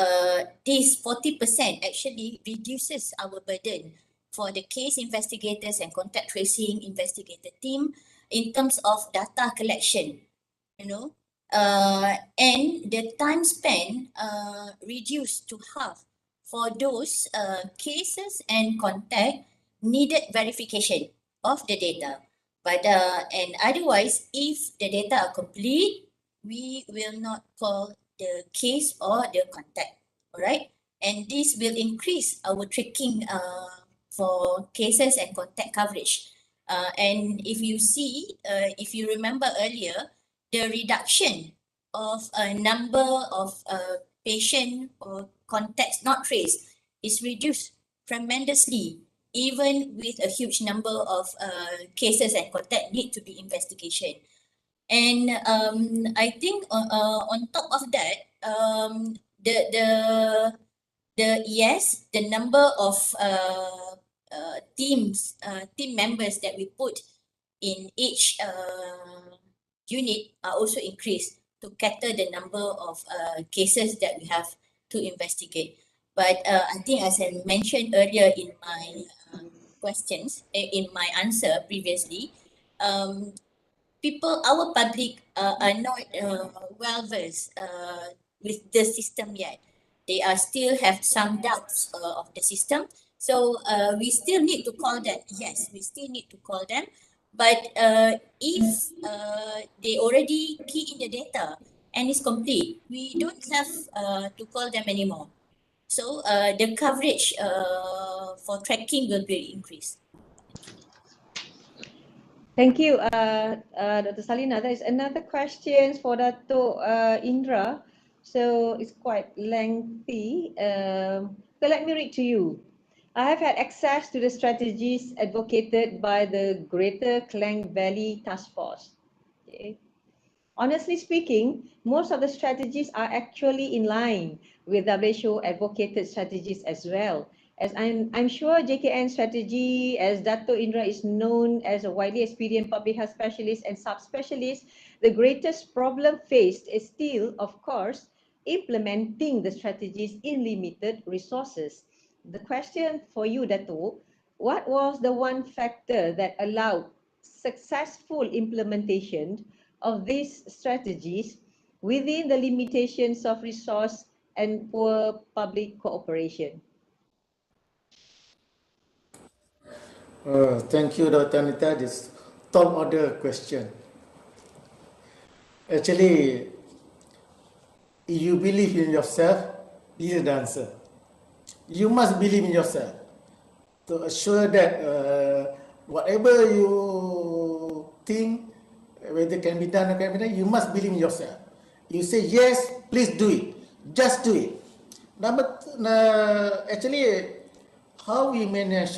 this 40% actually reduces our burden for the case investigators and contact tracing investigator team in terms of data collection, and the time spent reduced to half for those cases and contact needed verification of the data. But and otherwise, if the data are complete, we will not call the case or the contact. All right, and this will increase our tracking for cases and contact coverage. And if you see, if you remember earlier, the reduction of a number of patient or contacts not traced is reduced tremendously, even with a huge number of cases and contact need to be investigation. And I think on top of that, the number of team members that we put in each unit are also increased to cater the number of cases that we have to investigate. But I think, as I mentioned earlier in my questions, in my answer previously, our public are not well versed with the system yet. They are still have some doubts of the system. So we still need to call them. Yes, we still need to call them. But if they already key in the data and it's complete, we don't have to call them anymore. So the coverage for tracking will be increased. Thank you, Dr. Salina. There is another question for Dato Indra. So it's quite lengthy. So let me read to you. I have had access to the strategies advocated by the Greater Klang Valley Task Force. Okay. Honestly speaking, most of the strategies are actually in line with WHO advocated strategies as well. As I'm sure JKN strategy, as Dato Indra is known as a widely experienced public health specialist and subspecialist, the greatest problem faced is still, of course, implementing the strategies in limited resources. The question for you, Dato, what was the one factor that allowed successful implementation of these strategies within the limitations of resource and poor public cooperation? Thank you, Dr. Anita. This top order question. Actually, if you believe in yourself, this is the answer. You must believe in yourself to assure that whatever you think, whether it can be done or can be done, you must believe in yourself. You say yes, please do it. Just do it. Actually, how we manage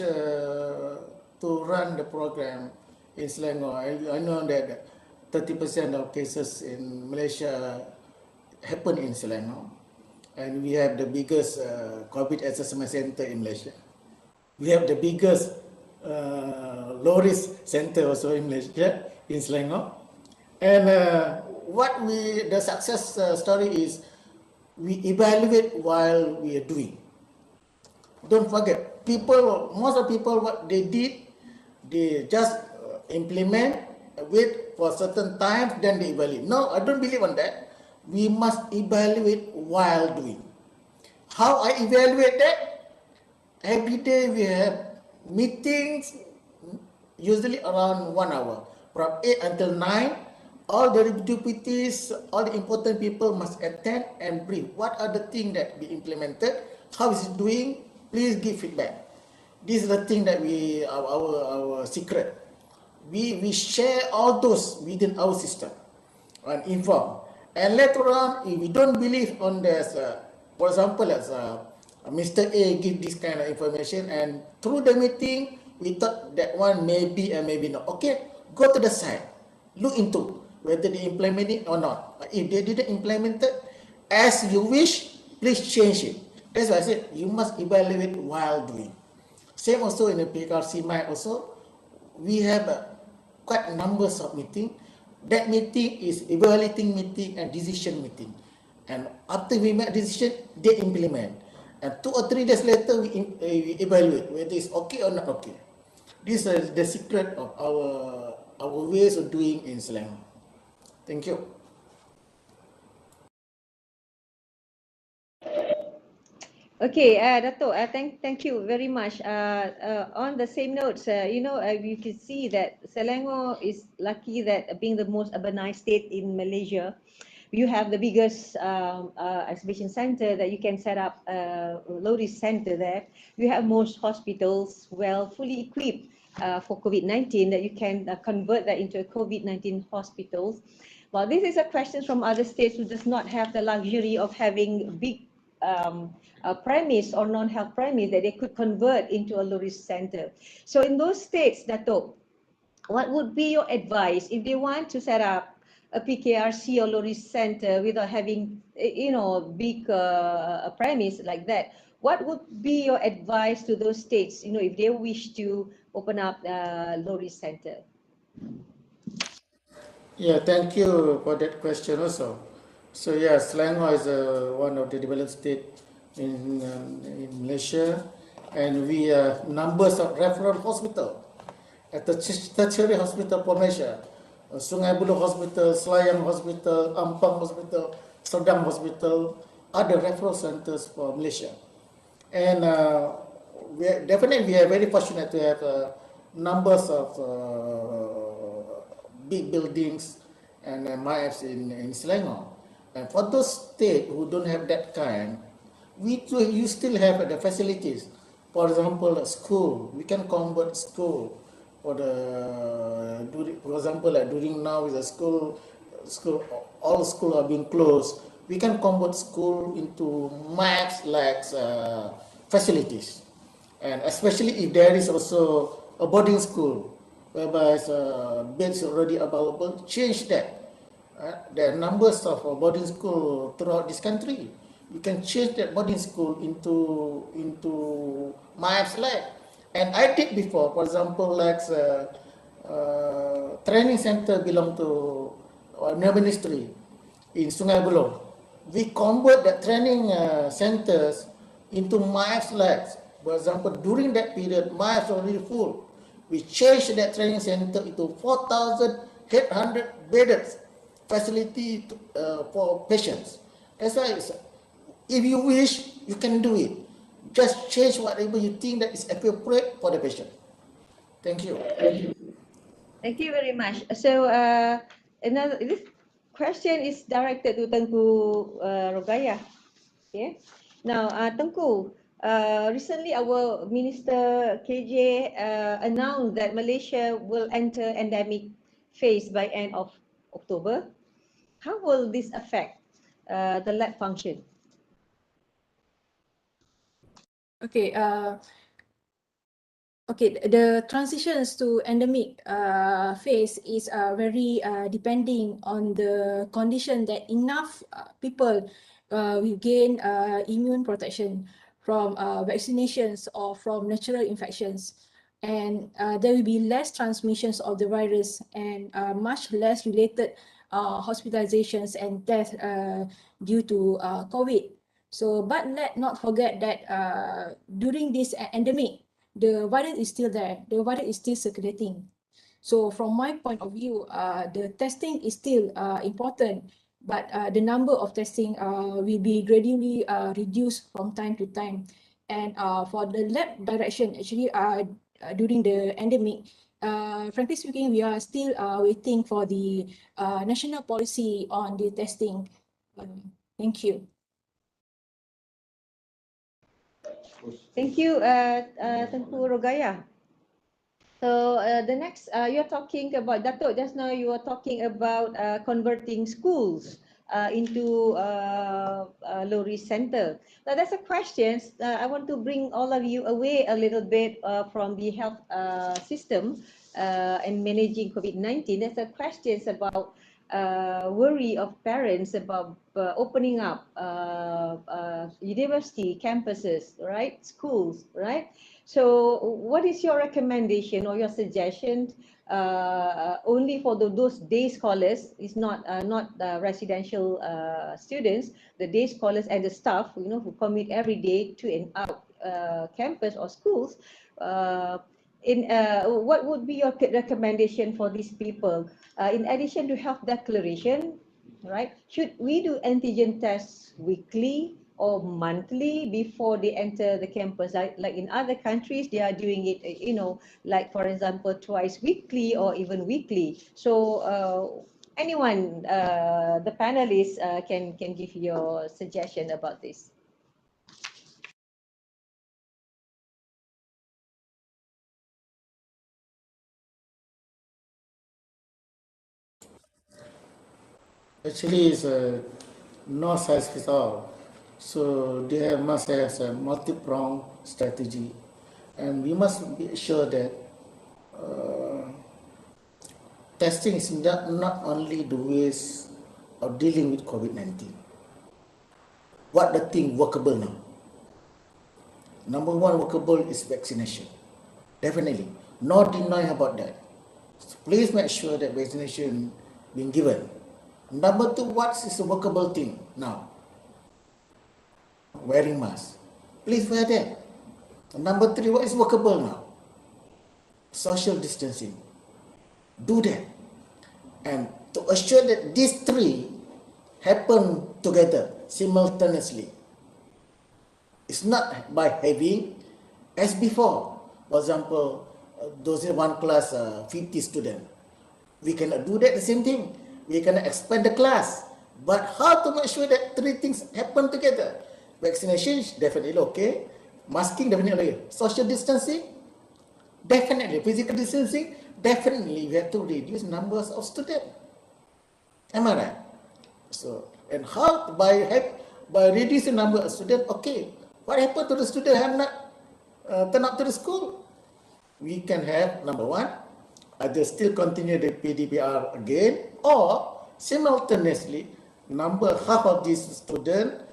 to run the program in Selangor, I know that 30% of cases in Malaysia happen in Selangor, and we have the biggest COVID assessment center in Malaysia. We have the biggest low risk center also in Malaysia, in Selangor. And the success story is we evaluate while we are doing. Don't forget, most of people, what they did, they just implement, wait for a certain time, then they evaluate. No, I don't believe on that. We must evaluate while doing. How I evaluate that? Every day we have meetings, usually around 1 hour, from 8 until 9. All the deputies, all the important people must attend and brief. What are the things that we implemented? How is it doing? Please give feedback. This is the thing that our secret. we share all those within our system and inform. And later on, if we don't believe on this, for example, as Mr. A give this kind of information, and through the meeting, we thought that one maybe and maybe not. Okay, go to the site, look into whether they implement it or not. But if they didn't implement it as you wish, please change it. That's why I said you must evaluate while doing. Same also in the PKR-SEAMEO also, we have quite numbers of meeting. That meeting is evaluating meeting and decision meeting. And after we make decision, they implement. And 2 or 3 days later, we evaluate whether it's okay or not okay. This is the secret of our ways of doing in Selangor. Thank you. Okay, Dato, thank you very much. On the same notes, you can see that Selangor is lucky that being the most urbanized state in Malaysia, you have the biggest exhibition center that you can set up a low-risk center there. You have most hospitals fully equipped for COVID-19 that you can convert that into a COVID-19 hospitals. Well, this is a question from other states who does not have the luxury of having big premise or non-health premise that they could convert into a low-risk center. So in those states, Dato, what would be your advice if they want to set up a PKRC or low-risk center without having, big premise like that? What would be your advice to those states, if they wish to open up a low-risk center? Yeah, thank you for that question also. So yeah, Selangor is one of the developed states in Malaysia, and we have numbers of referral hospital at the tertiary hospital for Malaysia. Sungai Buloh Hospital, Selayang Hospital, Ampang Hospital, Serdang Hospital, other referral centers for Malaysia. And definitely we are very fortunate to have numbers of big buildings and MIFs in Selangor. And for those states who don't have that kind, you still have the facilities. For example, a school, we can convert school for example, like during now with the school, all schools are being closed. We can convert school into MIFs like facilities, and especially if there is also a boarding school whereby beds already available, change that. There are numbers of boarding school throughout this country. You can change that boarding school into MIFs like. And I did before, for example, like training center belong to our ministry in Sungai Buloh. We convert the training centers into MIFs labs. For example, during that period, MIFs are already full. We changed that training center into 4,800 bedded facility for patients. That's why, if you wish, you can do it. Just change whatever you think that is appropriate for the patient. Thank you. Thank you very much. So this question is directed to Tengku Rogayah. Okay. Now, Tengku, recently our Minister KJ announced that Malaysia will enter endemic phase by end of October. How will this affect the lab function? Okay. Okay, the transitions to endemic phase is very depending on the condition that enough people will gain immune protection from vaccinations or from natural infections, and there will be less transmissions of the virus and much less related hospitalizations and death due to COVID. So, but let not forget that during this endemic, the virus is still there, the virus is still circulating. So from my point of view, the testing is still important, but the number of testing will be gradually reduced from time to time. And for the lab direction, actually, during the endemic, frankly speaking, we are still waiting for the national policy on the testing. Thank you. Thank you, Tengku Rogayah. So the next, you're talking about, Dato, just now you were talking about converting schools into low risk center. Now that's a question. I want to bring all of you away a little bit from the health system and managing COVID-19. There's a questions about worry of parents about opening up university campuses, right? Schools, right? So what is your recommendation or your suggestion only for those day scholars? It's not residential students, the day scholars and the staff, you know, who commute every day to and out campus or schools. What would be your recommendation for these people? In addition to health declaration, right? Should we do antigen tests weekly or monthly before they enter the campus? Like in other countries, they are doing it, you know, like for example, twice weekly or even weekly. So anyone, the panelists can give your suggestion about this. Actually, it's a no size fits all. So they must have a multi-pronged strategy, and we must be sure that testing is not only the ways of dealing with COVID-19. What the thing workable now? Number one workable is vaccination. Definitely. No denying about that. So please make sure that vaccination being given. Number two, what is a workable thing now? Wearing mask. Please wear that. Number three, what is workable now? Social distancing. Do that. And to assure that these three happen together simultaneously. It's not by having as before. For example, those in one class, 50 students. We cannot do that the same thing. We cannot expand the class. But how to make sure that three things happen together? Vaccination is definitely okay. Masking definitely okay. Social distancing, definitely. Physical distancing, definitely. We have to reduce numbers of students. Am I right? So, and how by reducing number of students? Okay. What happened to the students who have not turn up to the school? We can have number one, either still continue the PDPR again, or simultaneously half of these students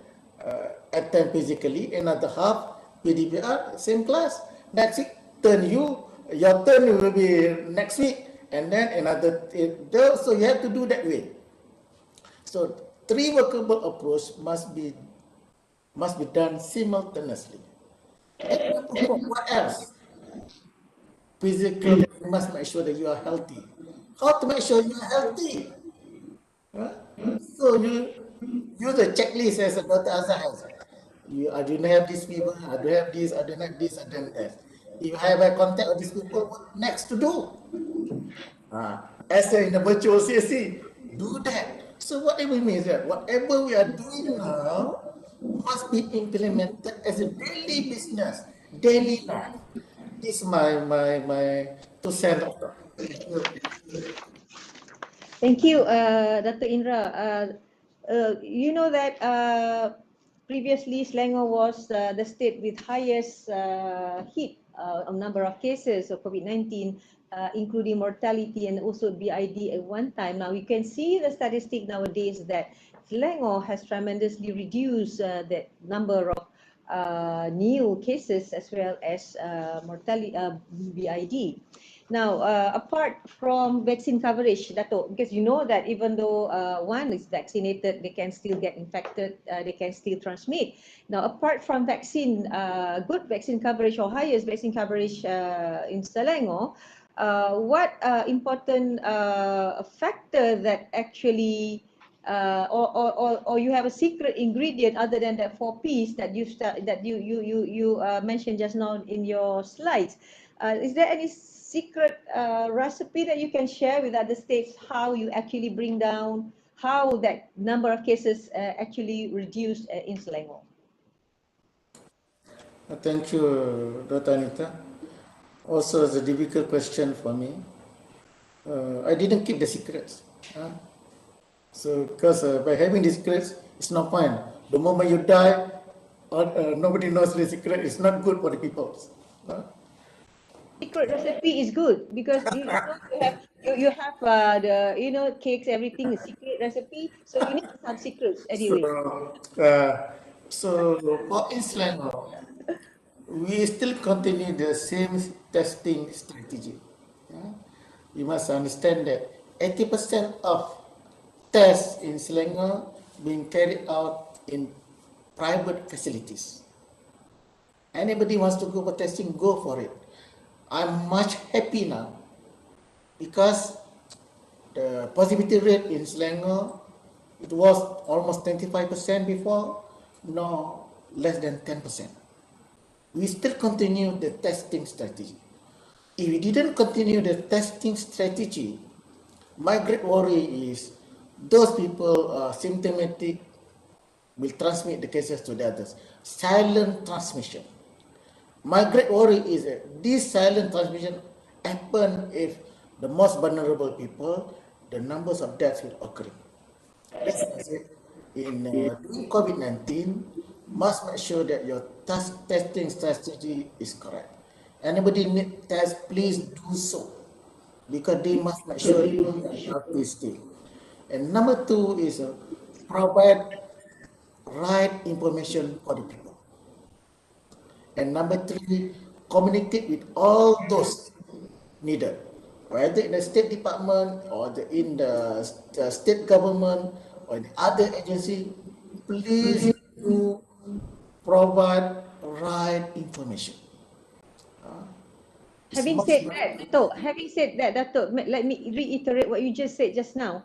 attend physically, another half PDPR, same class. Next week, your turn will be next week, and then another. So you have to do that way. So three workable approach must be done simultaneously. What else? Physically, you must make sure that you are healthy. How to make sure you are healthy? Huh? So you use a checklist as a Dr. Azah has. I don't have this fever, I don't have this, I don't have this, I don't have that. If you have a contact with these people, what next to do? As in the virtual CSC, do that. So whatever it means that whatever we are doing now must be implemented as a daily business, daily life. This is my 2 cents, doctor. Thank you, Dr. Indra. You know that previously Selangor was the state with highest hit number of cases of COVID-19, including mortality and also BID at one time. Now you can see the statistic nowadays that Selangor has tremendously reduced the number of new cases as well as mortality BID. Now, apart from vaccine coverage, Dato, because you know that even though one is vaccinated, they can still get infected, they can still transmit. Now, apart from vaccine, good vaccine coverage or highest vaccine coverage in Selangor, what important factor that actually or you have a secret ingredient other than that 4 Ps that you mentioned just now in your slides? Is there any secret recipe that you can share with other states, how you actually bring down, how that number of cases actually reduced in Selangor? Thank you, Dr. Anita. Also, it's a difficult question for me. I didn't keep the secrets. So, because by having the secrets, it's no point. The moment you die, nobody knows the secret. It's not good for the people. Secret recipe is good because you know you have the cakes, everything is secret recipe, so you need some secrets So, anyway. so for Islam, we still continue the same testing strategy. You must understand that 80% of tests in Selangor being carried out in private facilities. Anybody wants to go for testing, go for it. I'm much happy now because the positivity rate in Selangor, it was almost 25% before, now less than 10%. We still continue the testing strategy. If we didn't continue the testing strategy, my great worry is those people symptomatic will transmit the cases to the others. Silent transmission. My great worry is that this silent transmission happen if the most vulnerable people, the numbers of deaths will occur. That's why I said in during COVID-19, must make sure that your testing strategy is correct. Anybody need test, please do so, because they must make sure they are healthy still. And number two is provide right information for the people. And number three, communicate with all those needed, whether in the State Department or in the state government or in the other agency. Please do provide right information. Having said that, Dato, let me reiterate what you just said just now.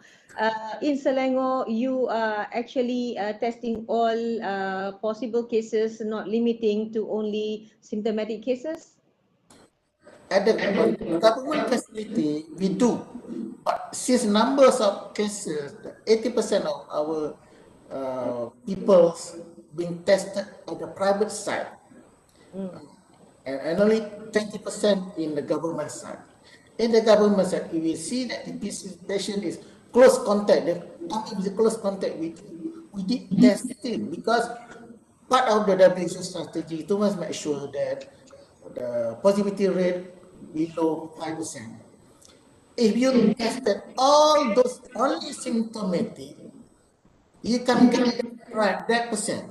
In Selangor, you are actually testing all possible cases, not limiting to only symptomatic cases. At the government facility, we do. But since numbers of cases, 80% of our people being tested at the private side, and only 20% in the government side. In the government side, if we see that the patient is close contact, they come in with close contact with you, we did testing because part of the WHO strategy to must make sure that the positivity rate below 5%. If you tested all those only symptomatic, you can get right that percent.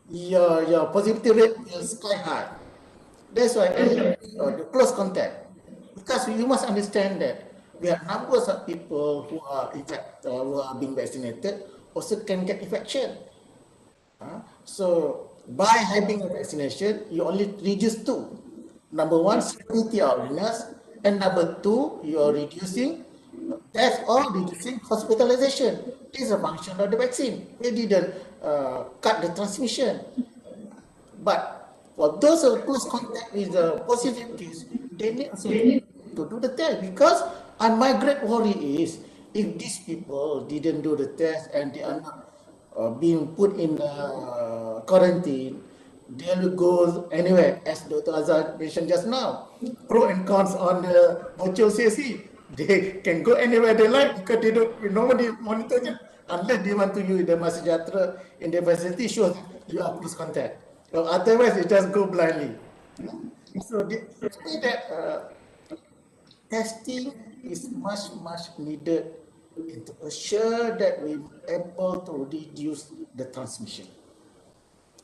Your positivity rate is quite high. That's why the close contact, because you must understand that we have numbers of people who are who are being vaccinated also can get infection. So by having a vaccination, you only reduce two. Number one, severity of illness, and number two, you are reducing death or reducing hospitalization. This is a function of the vaccine. We didn't cut the transmission. But for those who close contact with the positive case, they need also to do the test, because and my great worry is if these people didn't do the test and they are not being put in quarantine, they will go anywhere, as Dr. Azah mentioned just now. Pro and cons on the virtual CSE. They can go anywhere they like because they don't, nobody monitor them unless they want to use the Masjatra in the facility shows you are close contact. So otherwise, you just go blindly. So the way that testing is much needed to assure that we're able to reduce the transmission.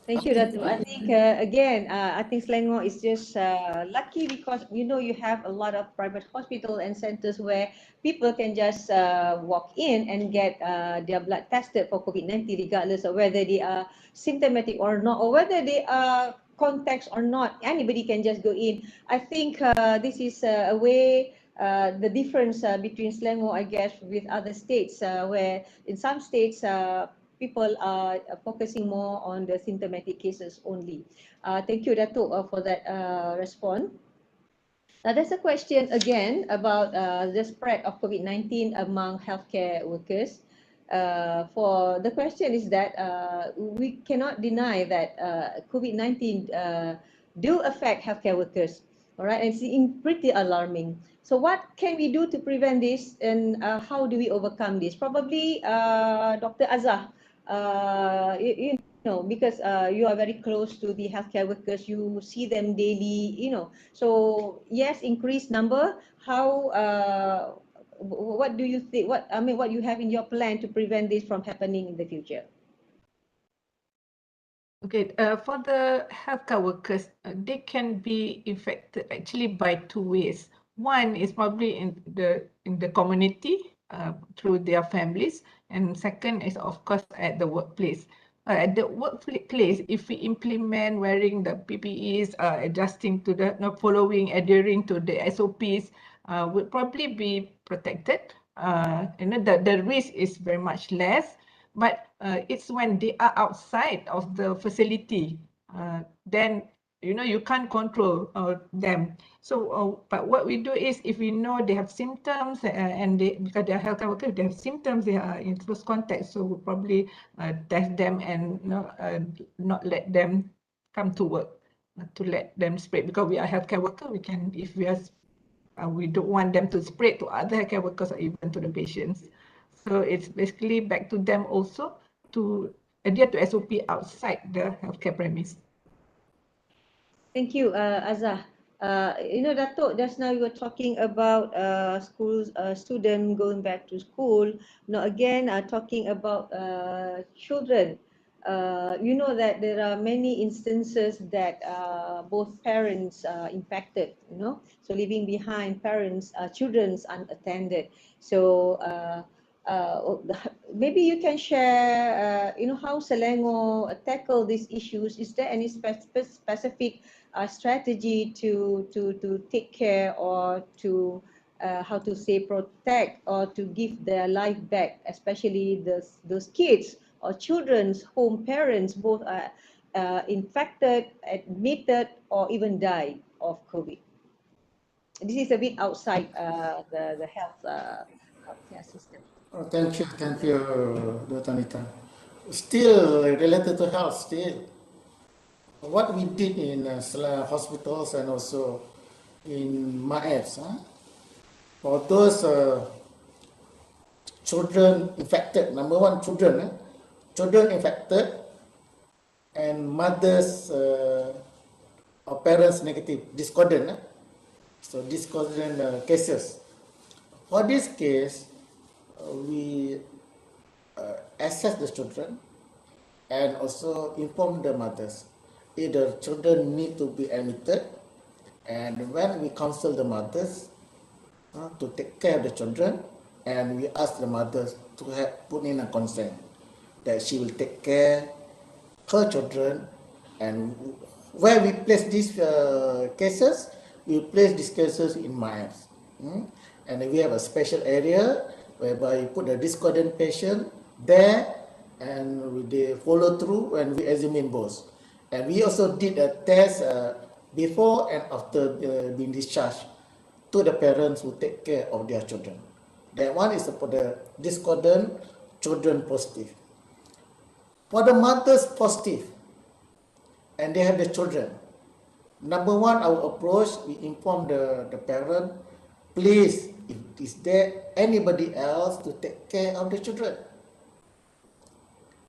Thank you, Dato. I think again, I think Selangor is just lucky because you have a lot of private hospital and centers where people can just walk in and get their blood tested for COVID-19, regardless of whether they are symptomatic or not, or whether they are contacts or not. Anybody can just go in. I think this is a way. The difference between Selangor, I guess, with other states, where in some states people are focusing more on the symptomatic cases only. Thank you, Dato, for that response. Now, there's a question again about the spread of COVID-19 among healthcare workers. For the question is that we cannot deny that COVID-19 do affect healthcare workers. All right, and it's pretty alarming. So what can we do to prevent this, and how do we overcome this? Probably Dr. Azah, you know, because you are very close to the healthcare workers, you see them daily, you know. So yes, increased number. How? What do you think? What you have in your plan to prevent this from happening in the future? Okay, for the healthcare workers, they can be infected actually by two ways. One is probably in the community through their families, and second is of course at the workplace. At the workplace, if we implement wearing the PPEs, adjusting to the following, adhering to the SOPs, would probably be protected. The risk is very much less. But it's when they are outside of the facility, then you can't control them. So, but what we do is, if we know they have symptoms and because they are healthcare workers, they have symptoms, they are in close contact, so we'll probably test them and not let them come to work, to let them spread. Because we are healthcare workers, we can, if we are we don't want them to spread to other healthcare workers or even to the patients. So it's basically back to them also to adhere to SOP outside the healthcare premise. Thank you, Azah. Dato, just now you were talking about schools, student going back to school. Now again, talking about children. You know that there are many instances that both parents are infected, so leaving behind parents, children's unattended. So maybe you can share, how Selangor tackle these issues. Is there any specific strategy to take care or to how to say protect or to give their life back, especially those kids or children's home parents both are infected, admitted, or even died of COVID? This is a bit outside the healthcare system. Oh, thank you, Dr. Anita. Still related to health, still what we did in hospitals and also in MAEPS, for those children infected, number one, children infected and mothers or parents negative, discordant, so discordant cases. For this case, we assess the children and also inform the mothers. Either children need to be admitted, and when we counsel the mothers to take care of the children, and we ask the mothers to put in a consent that she will take care her children, and where we place these cases, we place these cases in MAEPS. And we have a special area whereby we put a discordant patient there, and they follow through and we examine both. And we also did a test before and after being discharged to the parents who take care of their children. That one is for the discordant children positive. For the mothers positive, and they have the children, number one, our approach, we inform the parent, please, if is there anybody else to take care of the children?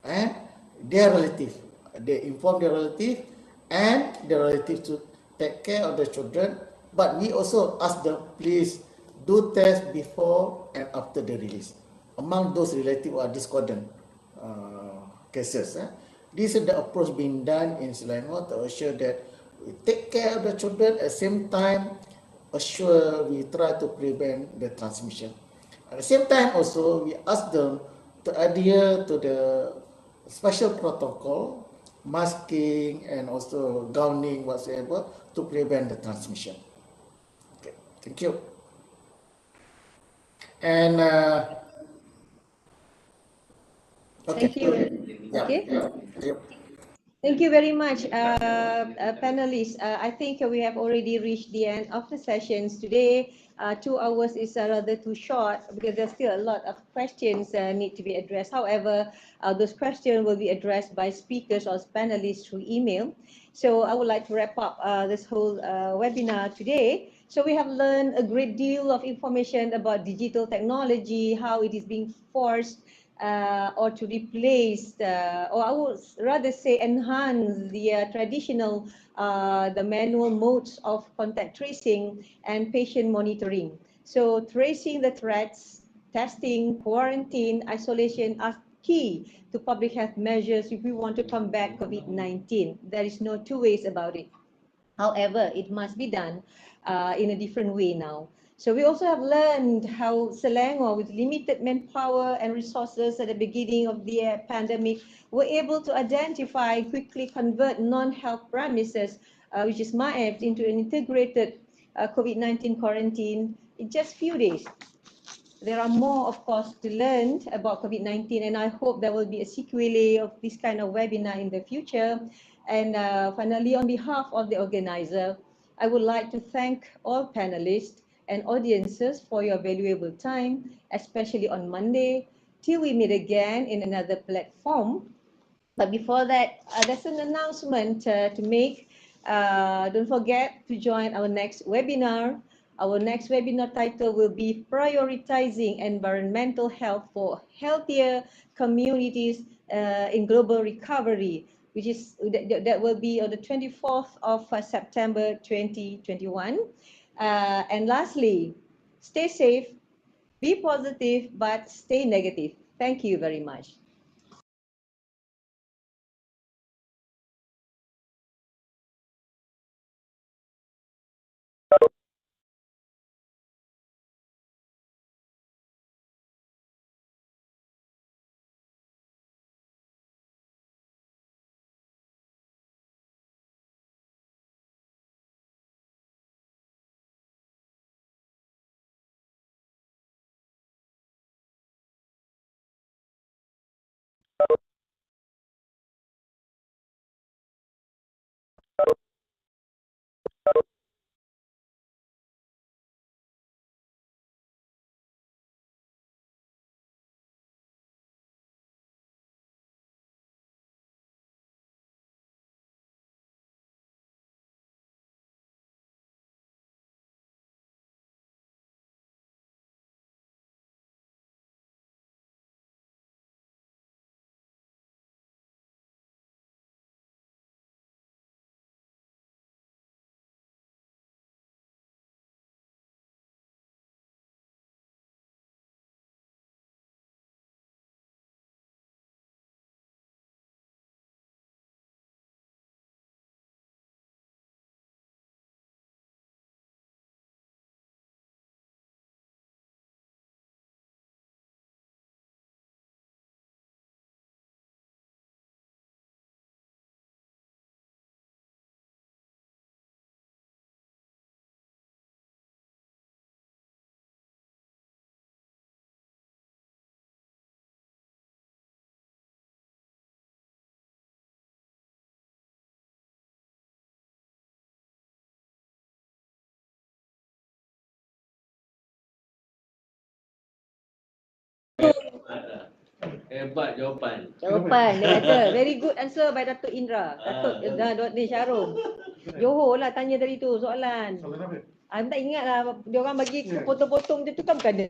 And their relative, they inform their relative and the relative to take care of the children. But we also ask them, please do test before and after the release. Among those relative are discordant cases. This is the approach being done in Selangor to assure that we take care of the children, at the same time assure we try to prevent the transmission. At the same time also, we ask them to adhere to the special protocol, masking and also gowning, whatsoever, to prevent the transmission. Okay, thank you. And okay. Thank you. Yeah. Okay. Yep. Thank you very much, panelists. I think we have already reached the end of the sessions today. 2 hours is rather too short because there's still a lot of questions need to be addressed. However, those questions will be addressed by speakers or panelists through email. So I would like to wrap up this whole webinar today. So we have learned a great deal of information about digital technology, how it is being forced or to replace, or I would rather say enhance the traditional, the manual modes of contact tracing and patient monitoring. So tracing the threats, testing, quarantine, isolation are key to public health measures if we want to combat COVID-19. There is no two ways about it. However, it must be done in a different way now. So we also have learned how Selangor, with limited manpower and resources at the beginning of the pandemic, were able to identify, quickly convert non-health premises, which is MAEPS, into an integrated COVID-19 quarantine in just few days. There are more, of course, to learn about COVID-19, and I hope there will be a sequelae of this kind of webinar in the future. And finally, on behalf of the organizer, I would like to thank all panelists and audiences for your valuable time, especially on Monday, till we meet again in another platform. But before that, there's an announcement to make. Don't forget to join our next webinar. Our next webinar title will be Prioritizing Environmental Health for Healthier Communities in Global Recovery, which is that will be on the 24th of September 2021. And lastly, stay safe, be positive, but stay negative. Thank you very much. Hebat jawapan. Jawapan dia kata very good answer by Dato Indra. Dato ni Syarum. Johor lah tanya tadi tu soalan. Tak ingat lah dia orang bagi potong-potong je tu kan bukan dia.